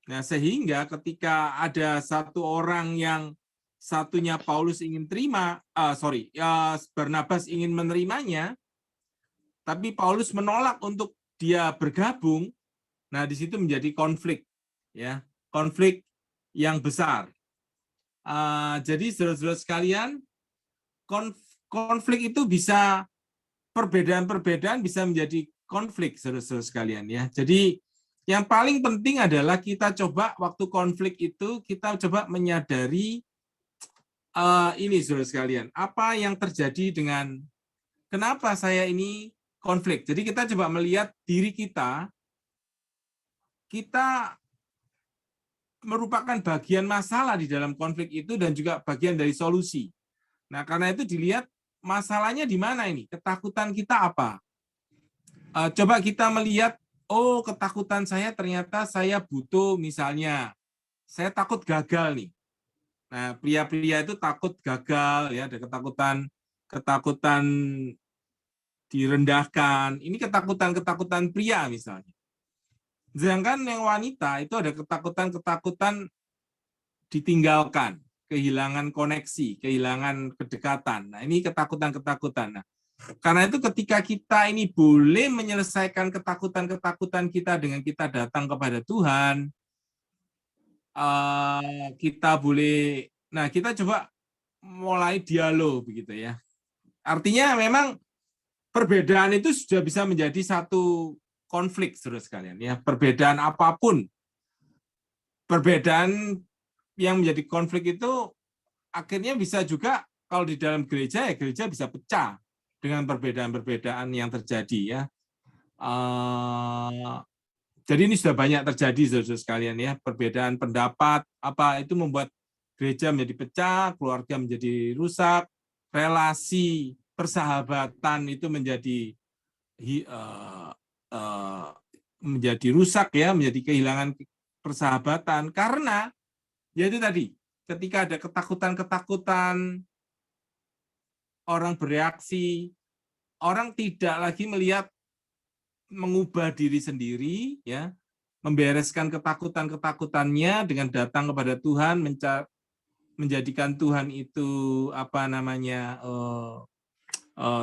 Nah, sehingga ketika ada satu orang yang satunya Paulus ingin terima, Barnabas ingin menerimanya, tapi Paulus menolak untuk dia bergabung. Nah, di situ menjadi konflik, ya, konflik yang besar. Jadi, saudara-saudara sekalian, konflik itu bisa perbedaan-perbedaan bisa menjadi konflik, saudara-saudara sekalian, ya. Jadi, yang paling penting adalah kita coba waktu konflik itu kita coba menyadari ini, saudara sekalian, apa yang terjadi dengan kenapa saya ini konflik. Jadi kita coba melihat diri kita merupakan bagian masalah di dalam konflik itu dan juga bagian dari solusi. Nah, karena itu dilihat masalahnya di mana ini, ketakutan kita apa. Coba kita melihat, oh ketakutan saya ternyata saya butuh misalnya, saya takut gagal nih. Nah, pria-pria itu takut gagal, ya, ada ketakutan direndahkan. Ini ketakutan pria misalnya. Sedangkan yang wanita itu ada ketakutan ditinggalkan, kehilangan koneksi, kehilangan kedekatan. Nah, ini ketakutan. Nah, karena itu ketika kita ini boleh menyelesaikan ketakutan kita dengan kita datang kepada Tuhan, kita boleh, nah kita coba mulai dialog begitu ya. Artinya memang perbedaan itu sudah bisa menjadi satu konflik, saudara sekalian. Ya, perbedaan apapun, perbedaan yang menjadi konflik itu akhirnya bisa juga kalau di dalam gereja, ya gereja bisa pecah dengan perbedaan-perbedaan yang terjadi. Ya, jadi ini sudah banyak terjadi, saudara sekalian. Ya, perbedaan pendapat apa itu membuat gereja menjadi pecah, keluarga menjadi rusak, relasi persahabatan itu menjadi rusak, ya, menjadi kehilangan persahabatan karena ya itu tadi, ketika ada ketakutan-ketakutan, orang bereaksi, orang tidak lagi melihat mengubah diri sendiri, ya, membereskan ketakutan-ketakutannya dengan datang kepada Tuhan, menjadikan Tuhan itu apa namanya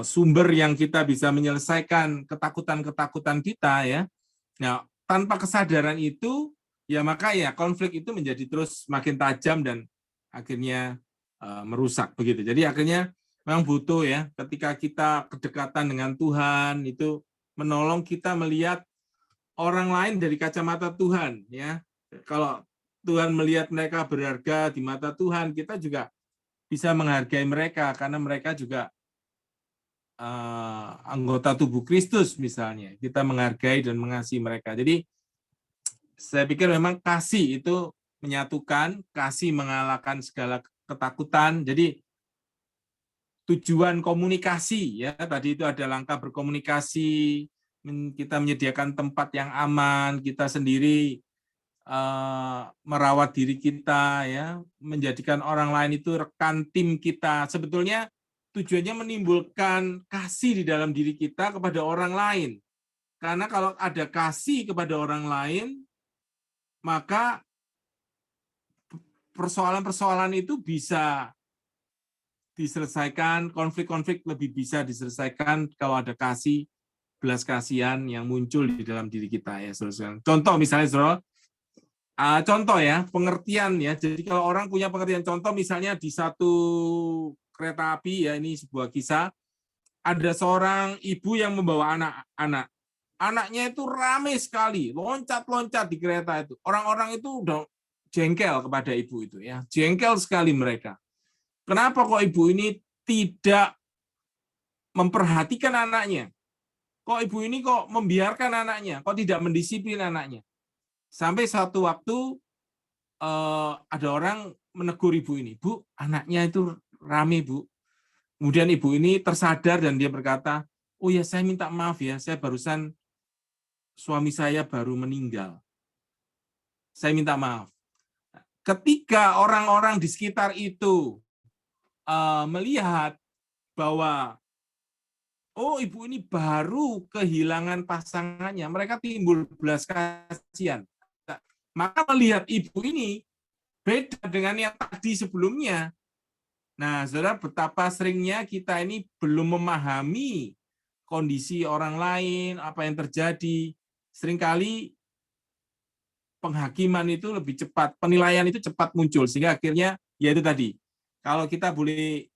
sumber yang kita bisa menyelesaikan ketakutan-ketakutan kita, ya. Nah, tanpa kesadaran itu, ya maka ya konflik itu menjadi terus makin tajam dan akhirnya merusak begitu. Jadi akhirnya memang butuh, ya, ketika kita kedekatan dengan Tuhan itu menolong kita melihat orang lain dari kacamata Tuhan, ya. Kalau Tuhan melihat mereka berharga di mata Tuhan, kita juga bisa menghargai mereka karena mereka juga anggota tubuh Kristus misalnya. Kita menghargai dan mengasihi mereka. Jadi saya pikir memang kasih itu menyatukan, kasih mengalahkan segala ketakutan. Jadi tujuan komunikasi, ya, tadi itu ada langkah berkomunikasi, kita menyediakan tempat yang aman, kita sendiri merawat diri kita, ya, menjadikan orang lain itu rekan tim kita. Sebetulnya tujuannya menimbulkan kasih di dalam diri kita kepada orang lain. Karena kalau ada kasih kepada orang lain, maka persoalan-persoalan itu bisa diselesaikan, konflik-konflik lebih bisa diselesaikan kalau ada kasih, belas kasihan yang muncul di dalam diri kita, ya, saudara. Contoh misalnya, saudara, contoh, ya, pengertian, ya. Jadi kalau orang punya pengertian, contoh misalnya di satu kereta api, ya, ini sebuah kisah, ada seorang ibu yang membawa anak-anak. Anaknya itu ramai sekali, loncat-loncat di kereta itu. Orang-orang itu udah jengkel kepada ibu itu, ya. Jengkel sekali mereka. Kenapa kok ibu ini tidak memperhatikan anaknya? Kok ibu ini kok membiarkan anaknya? Kok tidak mendisiplin anaknya? Sampai satu waktu ada orang menegur ibu ini, Bu, anaknya itu rame, Bu. Kemudian ibu ini tersadar dan dia berkata, oh ya, saya minta maaf, ya, saya barusan suami saya baru meninggal. Saya minta maaf. Ketika orang-orang di sekitar itu melihat bahwa oh, ibu ini baru kehilangan pasangannya, mereka timbul belas kasihan. Maka melihat ibu ini beda dengan yang tadi sebelumnya. Nah, saudara, betapa seringnya kita ini belum memahami kondisi orang lain, apa yang terjadi. Seringkali penghakiman itu lebih cepat, penilaian itu cepat muncul, sehingga akhirnya, ya itu tadi, kalau kita boleh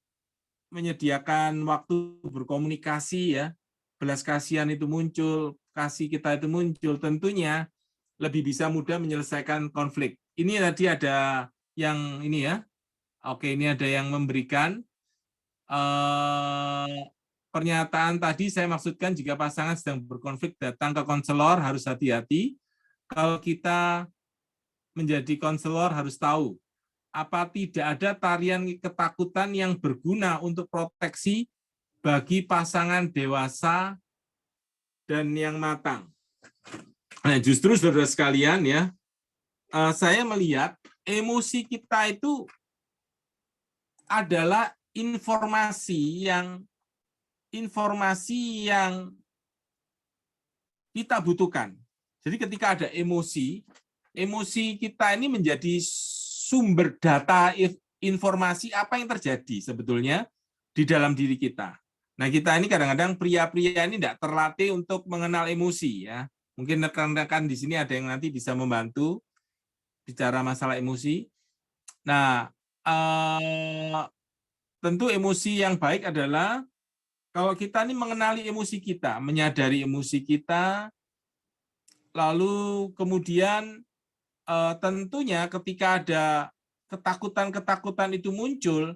menyediakan waktu berkomunikasi, ya, belas kasihan itu muncul, kasih kita itu muncul, tentunya lebih bisa mudah menyelesaikan konflik. Ini tadi ada yang ini, ya. Oke, ini ada yang memberikan pernyataan tadi, saya maksudkan jika pasangan sedang berkonflik datang ke konselor harus hati-hati. Kalau kita menjadi konselor harus tahu apa tidak ada tarian ketakutan yang berguna untuk proteksi bagi pasangan dewasa dan yang matang. Nah, justru saudara sekalian, ya, saya melihat emosi kita itu adalah informasi yang kita butuhkan. Jadi ketika ada emosi kita ini menjadi sumber data informasi apa yang terjadi sebetulnya di dalam diri kita. Nah, kita ini kadang-kadang pria-pria ini tidak terlatih untuk mengenal emosi, ya. Mungkin rekan-rekan di sini ada yang nanti bisa membantu bicara masalah emosi. Nah, tentu emosi yang baik adalah kalau kita ini mengenali emosi kita, menyadari emosi kita, lalu kemudian tentunya ketika ada ketakutan-ketakutan itu muncul,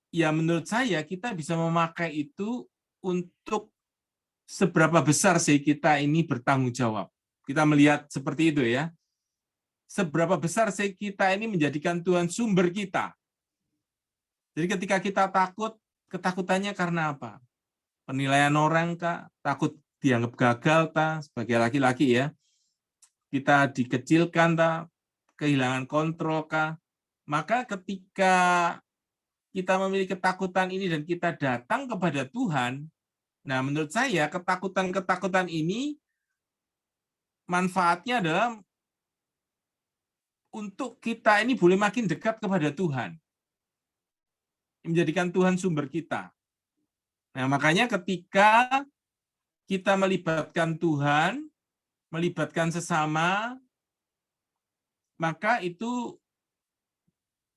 ya menurut saya kita bisa memakai itu untuk seberapa besar sih kita ini bertanggung jawab. Kita melihat seperti itu ya. Seberapa besar sih kita ini menjadikan Tuhan sumber kita. Jadi ketika kita takut, ketakutannya karena apa? Penilaian orang kah? Takut dianggap gagal kah? Sebagai laki-laki ya. Kita dikecilkan kah? Kehilangan kontrol kah? Maka ketika kita memiliki ketakutan ini dan kita datang kepada Tuhan, nah menurut saya ketakutan-ketakutan ini manfaatnya adalah untuk kita ini boleh makin dekat kepada Tuhan. Menjadikan Tuhan sumber kita. Nah, makanya ketika kita melibatkan Tuhan, melibatkan sesama, maka itu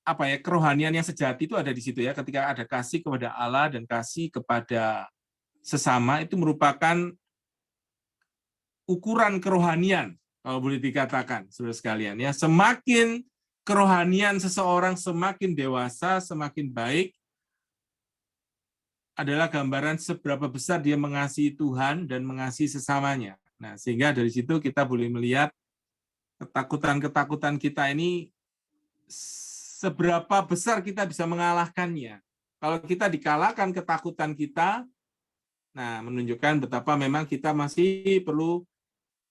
apa ya, kerohanian yang sejati itu ada di situ ya. Ketika ada kasih kepada Allah dan kasih kepada sesama, itu merupakan ukuran kerohanian, kalau boleh dikatakan, saudara sekalian ya. Semakin kerohanian seseorang semakin dewasa, semakin baik, adalah gambaran seberapa besar dia mengasihi Tuhan dan mengasihi sesamanya. Nah, sehingga dari situ kita boleh melihat ketakutan-ketakutan kita ini seberapa besar kita bisa mengalahkannya. Kalau kita dikalahkan ketakutan kita, nah menunjukkan betapa memang kita masih perlu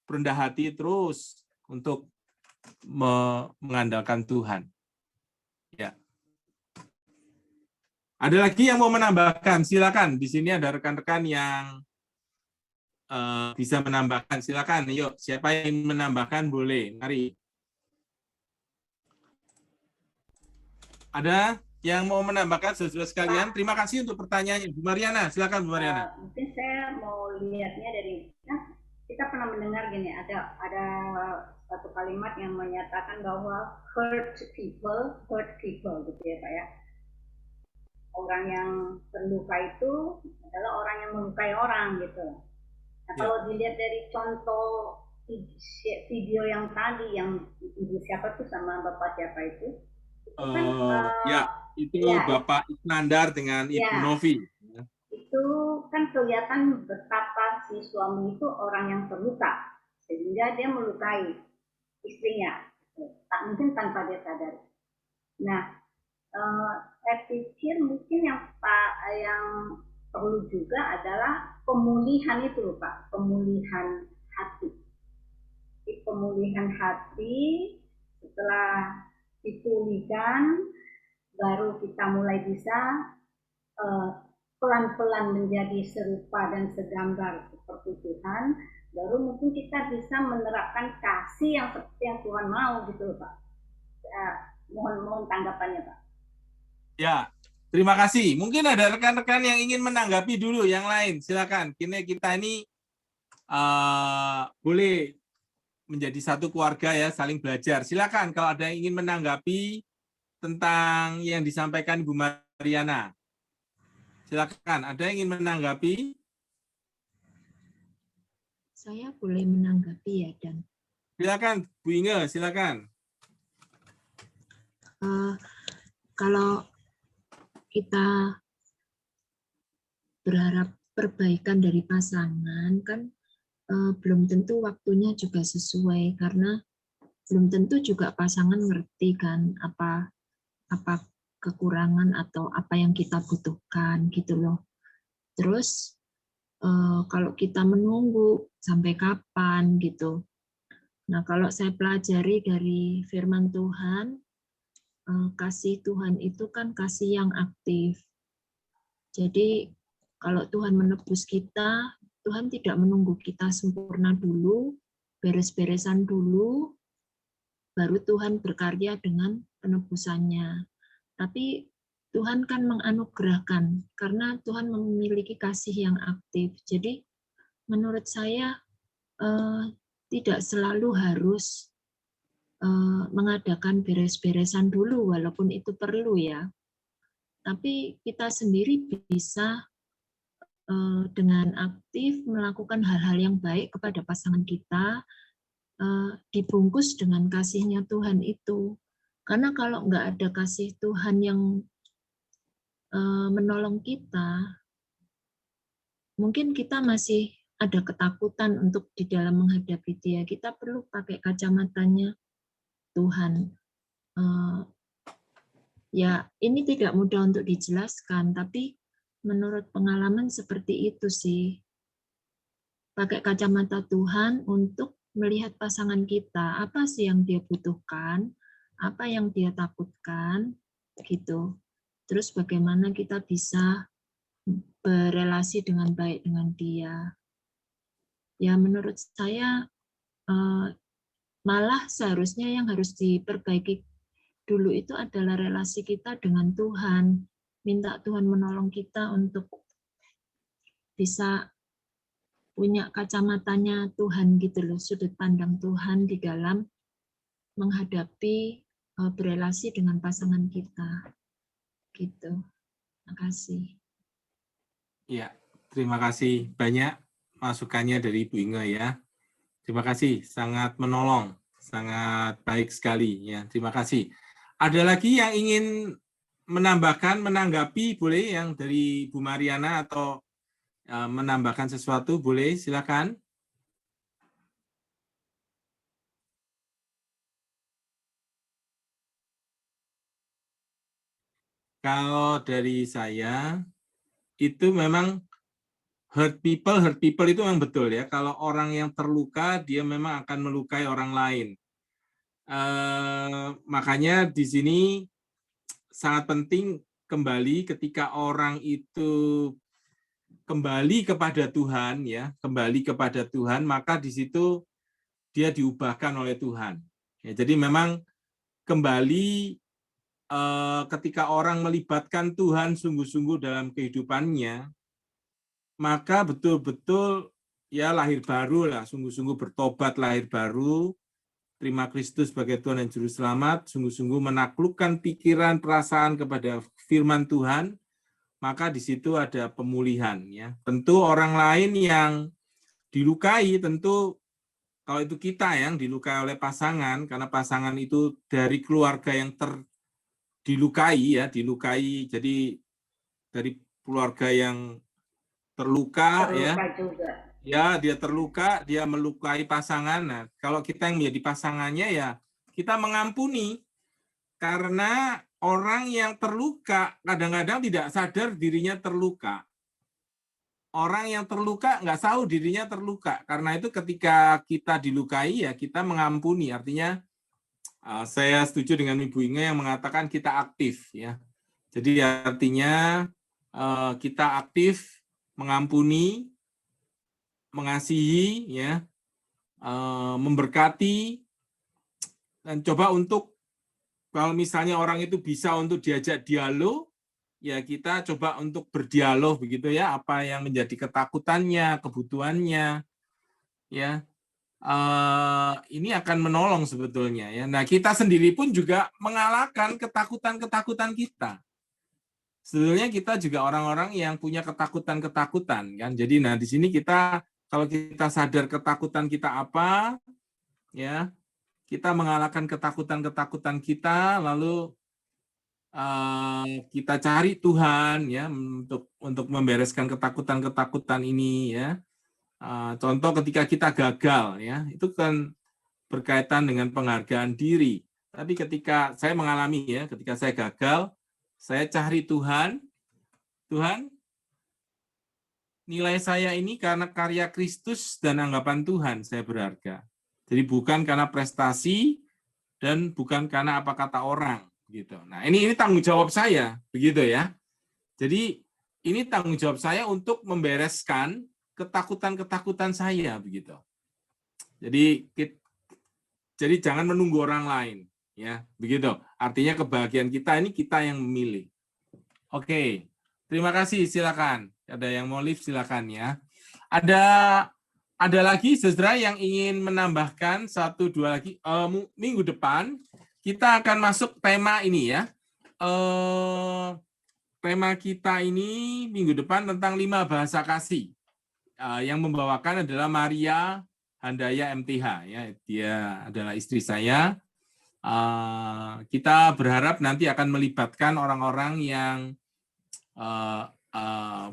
rendah hati terus untuk mengandalkan Tuhan. Ya. Ada lagi yang mau menambahkan? Silakan. Di sini ada rekan-rekan yang bisa menambahkan. Silakan. Yuk, siapa yang menambahkan boleh. Mari. Ada yang mau menambahkan, saudara sekalian? Terima kasih untuk pertanyaannya. Bu Mariana, silakan Bu Mariana. Mungkin saya mau lihatnya dari kita pernah mendengar gini, ada satu kalimat yang menyatakan bahwa hurt people gitu ya Pak ya. Orang yang terluka itu adalah orang yang melukai orang gitu. Nah, kalau dilihat dari contoh video yang tadi, yang ibu siapa tuh sama bapak siapa itu kan, itu Bapak Iskandar dengan Ibu Novi. Itu kan kelihatan betapa si suami itu orang yang terluka, sehingga dia melukai istrinya, tak mungkin tanpa dia sadari. Nah, saya pikir mungkin yang perlu juga adalah pemulihan itu Pak, pemulihan hati. Pemulihan hati setelah dipulihkan, baru kita mulai bisa pelan-pelan menjadi serupa dan segambar seperti Tuhan, baru mungkin kita bisa menerapkan kasih yang seperti yang Tuhan mau gitu Pak. Mohon tanggapannya Pak. Ya, terima kasih. Mungkin ada rekan-rekan yang ingin menanggapi dulu yang lain. Silakan. Kini kita ini boleh menjadi satu keluarga ya, saling belajar. Silakan kalau ada yang ingin menanggapi tentang yang disampaikan Bu Mariana. Silakan, ada yang ingin menanggapi? Saya boleh menanggapi ya, Dan. Silakan, Bu Inge, silakan. Kalau kita berharap perbaikan dari pasangan, kan belum tentu waktunya juga sesuai, karena belum tentu juga pasangan ngerti kan apa kekurangan atau apa yang kita butuhkan gitu loh. Terus kalau kita menunggu sampai kapan gitu. Nah, kalau saya pelajari dari firman Tuhan, kasih Tuhan itu kan kasih yang aktif. Jadi kalau Tuhan menebus kita, Tuhan tidak menunggu kita sempurna dulu, beres-beresan dulu, baru Tuhan berkarya dengan penebusannya. Tapi Tuhan kan menganugerahkan, karena Tuhan memiliki kasih yang aktif. Jadi menurut saya tidak selalu harus mengadakan beres-beresan dulu, walaupun itu perlu ya. Tapi kita sendiri bisa dengan aktif melakukan hal-hal yang baik kepada pasangan kita, dibungkus dengan kasih-Nya Tuhan itu. Karena kalau nggak ada kasih Tuhan yang menolong kita, mungkin kita masih ada ketakutan untuk di dalam menghadapi Dia. Kita perlu pakai kacamatanya Tuhan. Ya, ini tidak mudah untuk dijelaskan, tapi menurut pengalaman seperti itu sih. Pakai kacamata Tuhan untuk melihat pasangan kita, apa sih yang dia butuhkan, apa yang dia takutkan, gitu. Terus bagaimana kita bisa berelasi dengan baik dengan dia. Ya menurut saya malah seharusnya yang harus diperbaiki dulu itu adalah relasi kita dengan Tuhan. Minta Tuhan menolong kita untuk bisa punya kacamatanya Tuhan gitu loh, sudut pandang Tuhan di dalam menghadapi berelasi dengan pasangan kita. Gitu. Terima kasih. Ya, terima kasih banyak masukannya dari Ibu Inge ya. Terima kasih, sangat menolong, sangat baik sekali ya. Terima kasih. Ada lagi yang ingin menambahkan, menanggapi, boleh yang dari Bu Mariana atau menambahkan sesuatu, boleh, silakan. Kalau dari saya, itu memang hurt people itu memang betul ya. Kalau orang yang terluka, dia memang akan melukai orang lain. Makanya di sini sangat penting kembali ketika orang itu kembali kepada Tuhan ya, kembali kepada Tuhan, maka di situ dia diubahkan oleh Tuhan. Ya, jadi memang kembali ketika orang melibatkan Tuhan sungguh-sungguh dalam kehidupannya, maka betul-betul ya lahir baru lah, sungguh-sungguh bertobat lahir baru, terima Kristus sebagai Tuhan dan Juru Selamat, sungguh-sungguh menaklukkan pikiran, perasaan kepada firman Tuhan, maka di situ ada pemulihan. Ya. Tentu orang lain yang dilukai, tentu kalau itu kita yang dilukai oleh pasangan, karena pasangan itu dari keluarga yang dilukai, ya, dilukai, jadi dari keluarga yang terluka ya. Juga. Ya, dia terluka, dia melukai pasangan. Nah, kalau kita yang menjadi pasangannya ya kita mengampuni. Karena orang yang terluka kadang-kadang tidak sadar dirinya terluka. Orang yang terluka nggak tahu dirinya terluka. Karena itu ketika kita dilukai ya kita mengampuni. Artinya saya setuju dengan Ibu Inge yang mengatakan kita aktif ya. Jadi artinya kita aktif mengampuni, mengasihi, ya, memberkati, dan coba untuk kalau misalnya orang itu bisa untuk diajak dialog, ya kita coba untuk berdialog begitu ya, apa yang menjadi ketakutannya, kebutuhannya, ya. Ini akan menolong sebetulnya ya. Nah, kita sendiri pun juga mengalahkan ketakutan-ketakutan kita. Sebetulnya kita juga orang-orang yang punya ketakutan-ketakutan kan. Jadi nah di sini kita kalau kita sadar ketakutan kita apa, ya kita mengalahkan ketakutan-ketakutan kita, lalu kita cari Tuhan ya untuk membereskan ketakutan-ketakutan ini ya. Contoh ketika kita gagal ya, itu kan berkaitan dengan penghargaan diri. Tapi ketika saya mengalami ya, ketika saya gagal, saya cari Tuhan, Tuhan, nilai saya ini karena karya Kristus dan anggapan Tuhan saya berharga. Jadi bukan karena prestasi dan bukan karena apa kata orang gitu. Nah, ini tanggung jawab saya, begitu ya. Jadi ini tanggung jawab saya untuk membereskan ketakutan-ketakutan saya begitu. Jadi jangan menunggu orang lain ya, begitu. Artinya kebahagiaan kita ini kita yang memilih. Oke. Terima kasih, silakan. Ada yang mau live silakan ya. Ada lagi saudara yang ingin menambahkan 1-2 lagi. Minggu depan kita akan masuk tema ini ya. tema kita ini minggu depan tentang 5 bahasa kasih. Yang membawakan adalah Maria Handaya MTH. Ya, dia adalah istri saya. Kita berharap nanti akan melibatkan orang-orang yang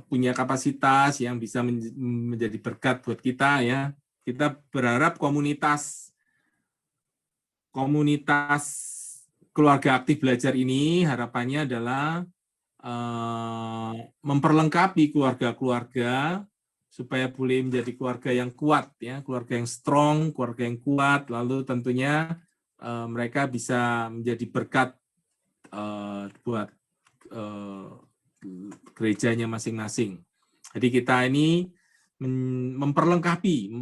punya kapasitas yang bisa menjadi berkat buat kita ya. Kita berharap komunitas keluarga aktif belajar ini harapannya adalah memperlengkapi keluarga-keluarga supaya boleh menjadi keluarga yang kuat ya, keluarga yang strong, keluarga yang kuat, lalu tentunya mereka bisa menjadi berkat buat gerejanya masing-masing. Jadi kita ini memperlengkapi,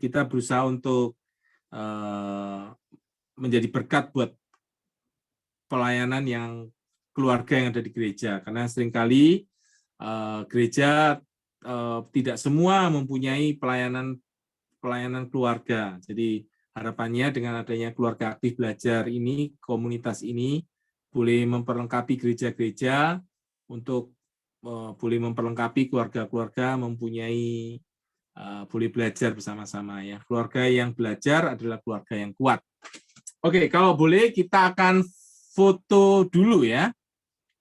kita berusaha untuk menjadi berkat buat pelayanan yang keluarga yang ada di gereja, karena seringkali gereja tidak semua mempunyai pelayanan keluarga. Jadi harapannya dengan adanya keluarga aktif belajar ini, komunitas ini boleh memperlengkapi gereja-gereja untuk boleh memperlengkapi keluarga-keluarga mempunyai boleh belajar bersama-sama ya. Keluarga yang belajar adalah keluarga yang kuat. Oke, kalau boleh kita akan foto dulu ya.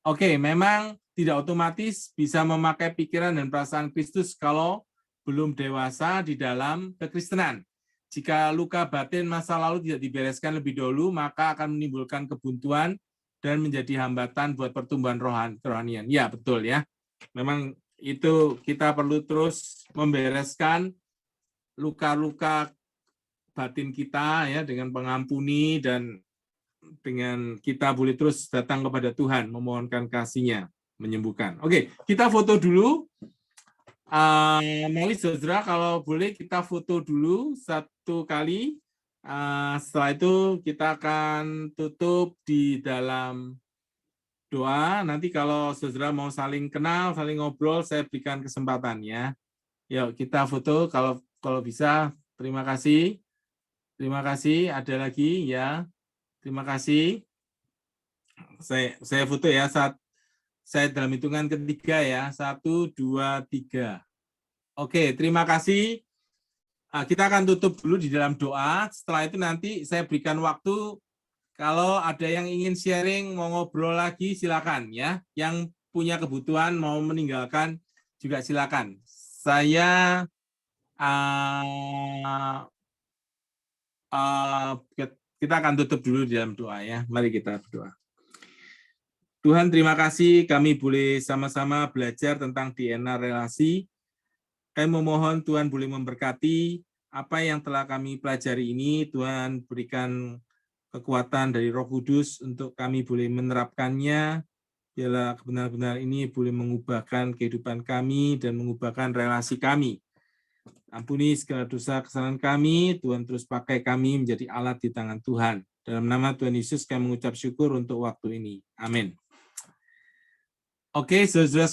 Oke, memang tidak otomatis bisa memakai pikiran dan perasaan Kristus kalau belum dewasa di dalam kekristenan. Jika luka batin masa lalu tidak dibereskan lebih dahulu, maka akan menimbulkan kebuntuan dan menjadi hambatan buat pertumbuhan kerohanian. Ya, betul ya. Memang itu kita perlu terus membereskan luka-luka batin kita ya dengan pengampuni, dan dengan kita boleh terus datang kepada Tuhan memohonkan kasih-Nya menyembuhkan. Oke, kita foto dulu. Mari saudara, kalau boleh kita foto dulu satu kali. Setelah itu kita akan tutup di dalam doa. Nanti kalau saudara mau saling kenal, saling ngobrol, saya berikan kesempatan ya. Yuk kita foto kalau bisa. Terima kasih. Terima kasih. Ada lagi ya. Terima kasih. Saya foto ya. Saya dalam hitungan ketiga ya. 1, 2, 3. Oke, terima kasih. Kita akan tutup dulu di dalam doa. Setelah itu nanti saya berikan waktu. Kalau ada yang ingin sharing, mau ngobrol lagi, silakan ya. Yang punya kebutuhan mau meninggalkan juga silakan. Saya kita akan tutup dulu di dalam doa ya. Mari kita berdoa. Tuhan, terima kasih kami boleh sama-sama belajar tentang DNA relasi. Kami memohon Tuhan boleh memberkati apa yang telah kami pelajari ini. Tuhan berikan kekuatan dari Roh Kudus untuk kami boleh menerapkannya. Biarlah benar-benar ini boleh mengubahkan kehidupan kami dan mengubahkan relasi kami. Ampuni segala dosa kesalahan kami. Tuhan terus pakai kami menjadi alat di tangan Tuhan. Dalam nama Tuhan Yesus kami mengucap syukur untuk waktu ini. Amin. Oke, saudara